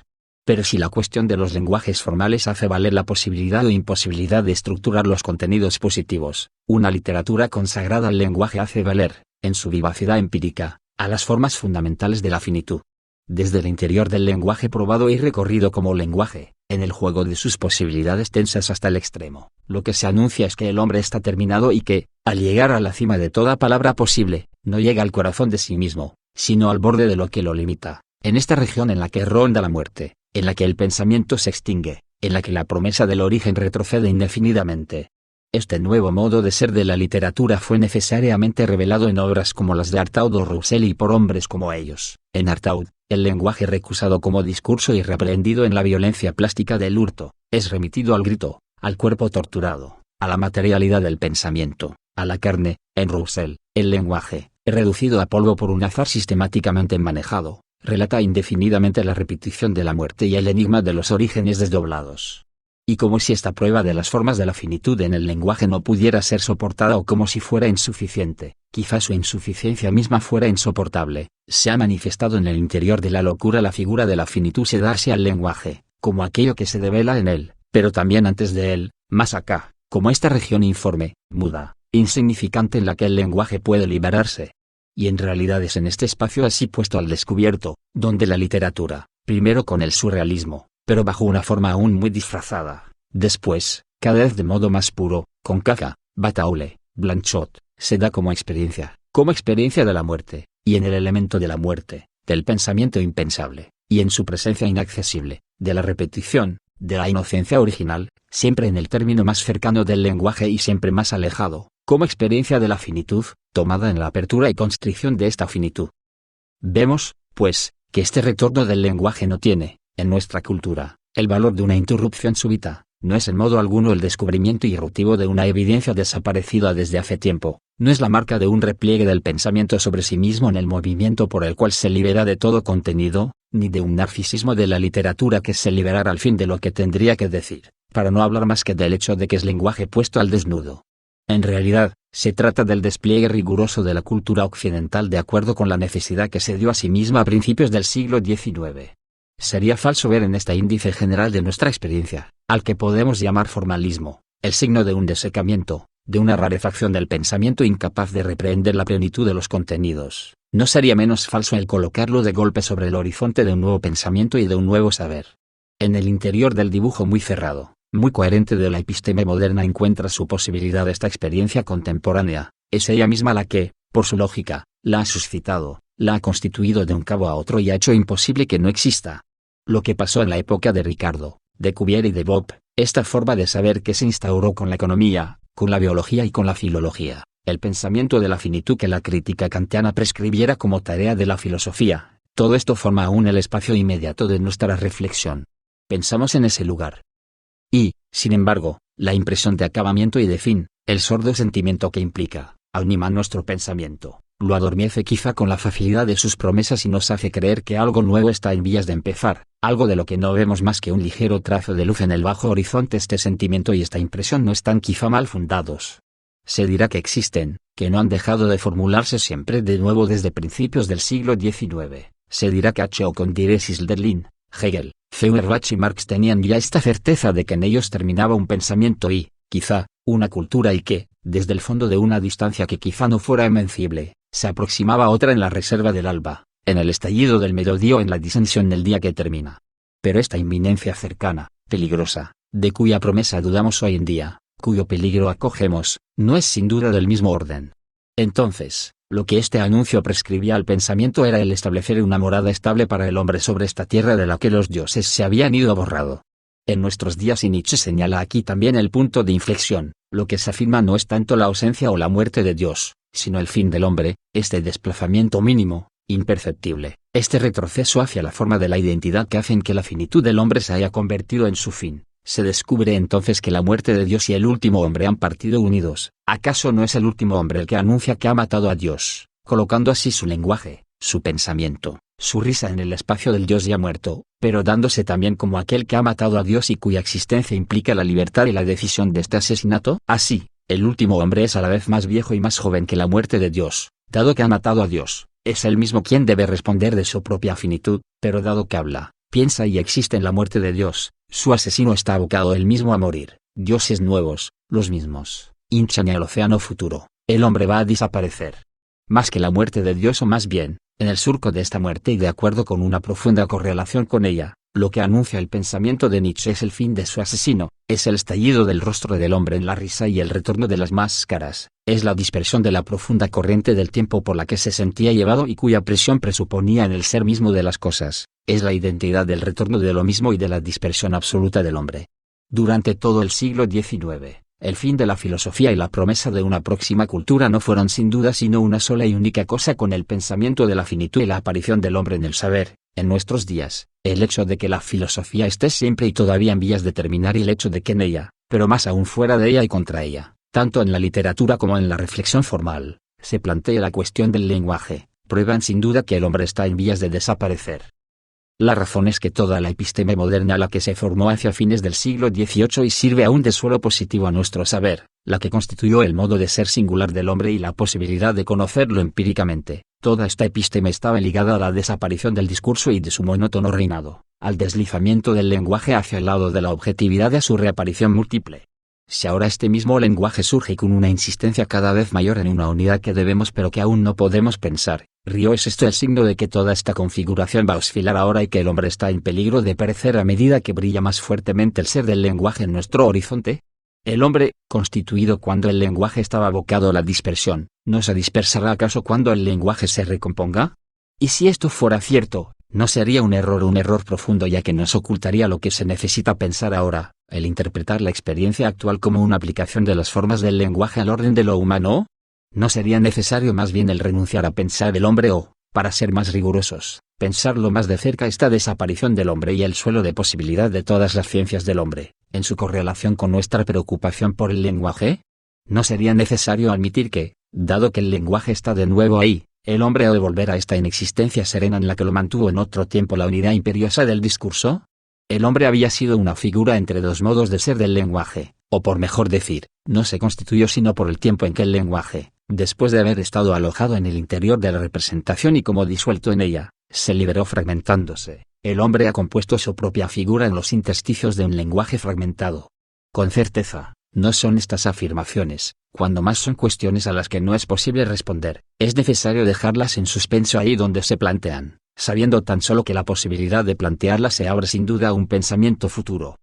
A: Pero si la cuestión de los lenguajes formales hace valer la posibilidad o imposibilidad de estructurar los contenidos positivos, una literatura consagrada al lenguaje hace valer, en su vivacidad empírica, a las formas fundamentales de la finitud. Desde el interior del lenguaje probado y recorrido como lenguaje, en el juego de sus posibilidades tensas hasta el extremo, lo que se anuncia es que el hombre está terminado y que, al llegar a la cima de toda palabra posible, no llega al corazón de sí mismo, sino al borde de lo que lo limita, en esta región en la que ronda la muerte, en la que el pensamiento se extingue, en la que la promesa del origen retrocede indefinidamente. Este nuevo modo de ser de la literatura fue necesariamente revelado en obras como las de Artaud o Roussel y por hombres como ellos. En Artaud, el lenguaje recusado como discurso y reaprendido en la violencia plástica del hurto, es remitido al grito, al cuerpo torturado, a la materialidad del pensamiento, a la carne. En Roussel, el lenguaje, reducido a polvo por un azar sistemáticamente manejado, relata indefinidamente la repetición de la muerte y el enigma de los orígenes desdoblados. Y como si esta prueba de las formas de la finitud en el lenguaje no pudiera ser soportada o como si fuera insuficiente, quizás su insuficiencia misma fuera insoportable, se ha manifestado en el interior de la locura la figura de la finitud se darse al lenguaje, como aquello que se devela en él, pero también antes de él, más acá, como esta región informe, muda, insignificante en la que el lenguaje puede liberarse. Y en realidad es en este espacio así puesto al descubierto, donde la literatura, primero con el surrealismo, pero bajo una forma aún muy disfrazada, después, cada vez de modo más puro, con Kafka, Bataille, Blanchot, se da como experiencia de la muerte, y en el elemento de la muerte, del pensamiento impensable, y en su presencia inaccesible, de la repetición, de la inocencia original, siempre en el término más cercano del lenguaje y siempre más alejado, como experiencia de la finitud, tomada en la apertura y constricción de esta finitud. Vemos, pues, que este retorno del lenguaje no tiene, en nuestra cultura, el valor de una interrupción súbita, no es en modo alguno el descubrimiento irruptivo de una evidencia desaparecida desde hace tiempo, no es la marca de un repliegue del pensamiento sobre sí mismo en el movimiento por el cual se libera de todo contenido, ni de un narcisismo de la literatura que se liberara al fin de lo que tendría que decir, para no hablar más que del hecho de que es lenguaje puesto al desnudo. En realidad, se trata del despliegue riguroso de la cultura occidental de acuerdo con la necesidad que se dio a sí misma a principios del siglo XIX. Sería falso ver en este índice general de nuestra experiencia, al que podemos llamar formalismo, el signo de un desecamiento, de una rarefacción del pensamiento incapaz de reprehender la plenitud de los contenidos. No sería menos falso el colocarlo de golpe sobre el horizonte de un nuevo pensamiento y de un nuevo saber. En el interior del dibujo muy cerrado, muy coherente de la episteme moderna encuentra su posibilidad esta experiencia contemporánea, es ella misma la que, por su lógica, la ha suscitado, la ha constituido de un cabo a otro y ha hecho imposible que no exista. Lo que pasó en la época de Ricardo, de Cuvier y de Bob, esta forma de saber que se instauró con la economía, con la biología y con la filología, el pensamiento de la finitud que la crítica kantiana prescribiera como tarea de la filosofía, todo esto forma aún el espacio inmediato de nuestra reflexión. Pensamos en ese lugar. Y, sin embargo, la impresión de acabamiento y de fin, el sordo sentimiento que implica, anima nuestro pensamiento, lo adormece quizá con la facilidad de sus promesas y nos hace creer que algo nuevo está en vías de empezar, algo de lo que no vemos más que un ligero trazo de luz en el bajo horizonte. Este sentimiento y esta impresión no están quizá mal fundados. Se dirá que existen, que no han dejado de formularse siempre de nuevo desde principios del siglo XIX. Se dirá que H. o Condiris Hölderlin, Hegel, Feuerbach y Marx tenían ya esta certeza de que en ellos terminaba un pensamiento y, quizá, una cultura y que, desde el fondo de una distancia que quizá no fuera invencible, se aproximaba otra en la reserva del alba, en el estallido del mediodía o en la disensión del día que termina. Pero esta inminencia cercana, peligrosa, de cuya promesa dudamos hoy en día, cuyo peligro acogemos, no es sin duda del mismo orden. Entonces, lo que este anuncio prescribía al pensamiento era el establecer una morada estable para el hombre sobre esta tierra de la que los dioses se habían ido borrado. En nuestros días y Nietzsche señala aquí también el punto de inflexión, lo que se afirma no es tanto la ausencia o la muerte de Dios, sino el fin del hombre, este desplazamiento mínimo, imperceptible, este retroceso hacia la forma de la identidad que hacen que la finitud del hombre se haya convertido en su fin. Se descubre entonces que la muerte de Dios y el último hombre han partido unidos. ¿Acaso no es el último hombre el que anuncia que ha matado a Dios, colocando así su lenguaje, su pensamiento, su risa en el espacio del Dios ya muerto, pero dándose también como aquel que ha matado a Dios y cuya existencia implica la libertad y la decisión de este asesinato. Así, el último hombre es a la vez más viejo y más joven que la muerte de Dios, dado que ha matado a Dios, es él mismo quien debe responder de su propia finitud, pero dado que habla, piensa y existe en la muerte de Dios, su asesino está abocado él mismo a morir. Dioses nuevos, los mismos, hinchan al océano futuro, el hombre va a desaparecer. Más que la muerte de Dios o más bien, en el surco de esta muerte y de acuerdo con una profunda correlación con ella, lo que anuncia el pensamiento de Nietzsche es el fin de su asesino, es el estallido del rostro del hombre en la risa y el retorno de las máscaras, es la dispersión de la profunda corriente del tiempo por la que se sentía llevado y cuya presión presuponía en el ser mismo de las cosas, es la identidad del retorno de lo mismo y de la dispersión absoluta del hombre. Durante todo el siglo XIX, el fin de la filosofía y la promesa de una próxima cultura no fueron sin duda sino una sola y única cosa con el pensamiento de la finitud y la aparición del hombre en el saber. En nuestros días, el hecho de que la filosofía esté siempre y todavía en vías de terminar y el hecho de que en ella, pero más aún fuera de ella y contra ella, tanto en la literatura como en la reflexión formal, se plantea la cuestión del lenguaje, prueban sin duda que el hombre está en vías de desaparecer. La razón es que toda la episteme moderna, la que se formó hacia fines del siglo XVIII y sirve aún de suelo positivo a nuestro saber, la que constituyó el modo de ser singular del hombre y la posibilidad de conocerlo empíricamente, toda esta episteme estaba ligada a la desaparición del discurso y de su monótono reinado, al deslizamiento del lenguaje hacia el lado de la objetividad y a su reaparición múltiple. Si ahora este mismo lenguaje surge con una insistencia cada vez mayor en una unidad que debemos pero que aún no podemos pensar, ¿es esto el signo de que toda esta configuración va a oscilar ahora y que el hombre está en peligro de perecer a medida que brilla más fuertemente el ser del lenguaje en nuestro horizonte? El hombre, constituido cuando el lenguaje estaba abocado a la dispersión, ¿no se dispersará acaso cuando el lenguaje se recomponga? Y si esto fuera cierto, ¿no sería un error profundo ya que nos ocultaría lo que se necesita pensar ahora, el interpretar la experiencia actual como una aplicación de las formas del lenguaje al orden de lo humano? ¿No sería necesario más bien el renunciar a pensar el hombre o, para ser más rigurosos, pensarlo más de cerca esta desaparición del hombre y el suelo de posibilidad de todas las ciencias del hombre, en su correlación con nuestra preocupación por el lenguaje? ¿No sería necesario admitir que, dado que el lenguaje está de nuevo ahí, el hombre ha de volver a esta inexistencia serena en la que lo mantuvo en otro tiempo la unidad imperiosa del discurso? El hombre había sido una figura entre dos modos de ser del lenguaje, o por mejor decir, no se constituyó sino por el tiempo en que el lenguaje, después de haber estado alojado en el interior de la representación y como disuelto en ella, se liberó fragmentándose. El hombre ha compuesto su propia figura en los intersticios de un lenguaje fragmentado. Con certeza, no son estas afirmaciones, cuando más son cuestiones a las que no es posible responder, es necesario dejarlas en suspenso ahí donde se plantean, sabiendo tan solo que la posibilidad de plantearlas se abre sin duda a un pensamiento futuro.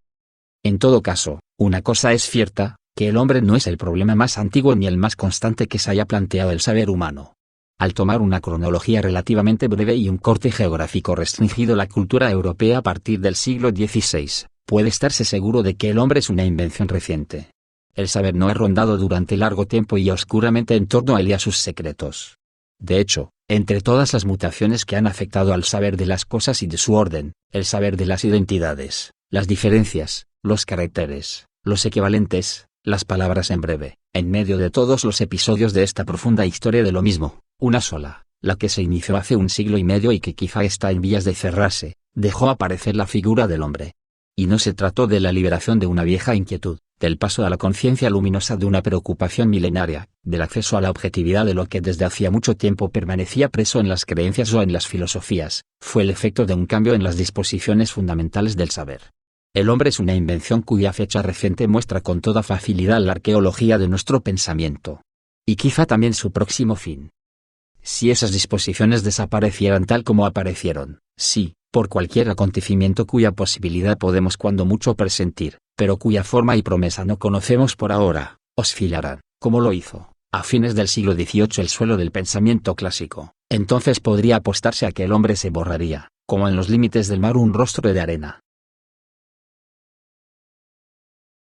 A: En todo caso, una cosa es cierta, que el hombre no es el problema más antiguo ni el más constante que se haya planteado el saber humano. Al tomar una cronología relativamente breve y un corte geográfico restringido la cultura europea a partir del siglo XVI, puede estarse seguro de que el hombre es una invención reciente. El saber no ha rondado durante largo tiempo y oscuramente en torno a él y a sus secretos. De hecho, entre todas las mutaciones que han afectado al saber de las cosas y de su orden, el saber de las identidades, las diferencias, los caracteres, los equivalentes, las palabras en breve, en medio de todos los episodios de esta profunda historia de lo mismo, una sola, la que se inició hace un siglo y medio y que quizá está en vías de cerrarse, dejó aparecer la figura del hombre. Y no se trató de la liberación de una vieja inquietud, del paso a la conciencia luminosa de una preocupación milenaria, del acceso a la objetividad de lo que desde hacía mucho tiempo permanecía preso en las creencias o en las filosofías, fue el efecto de un cambio en las disposiciones fundamentales del saber. El hombre es una invención cuya fecha reciente muestra con toda facilidad la arqueología de nuestro pensamiento. Y quizá también su próximo fin. Si esas disposiciones desaparecieran tal como aparecieron, sí, por cualquier acontecimiento cuya posibilidad podemos cuando mucho presentir, pero cuya forma y promesa no conocemos por ahora, oscilarán, como lo hizo, a fines del siglo XVIII el suelo del pensamiento clásico, entonces podría apostarse a que el hombre se borraría, como en los límites del mar un rostro de arena,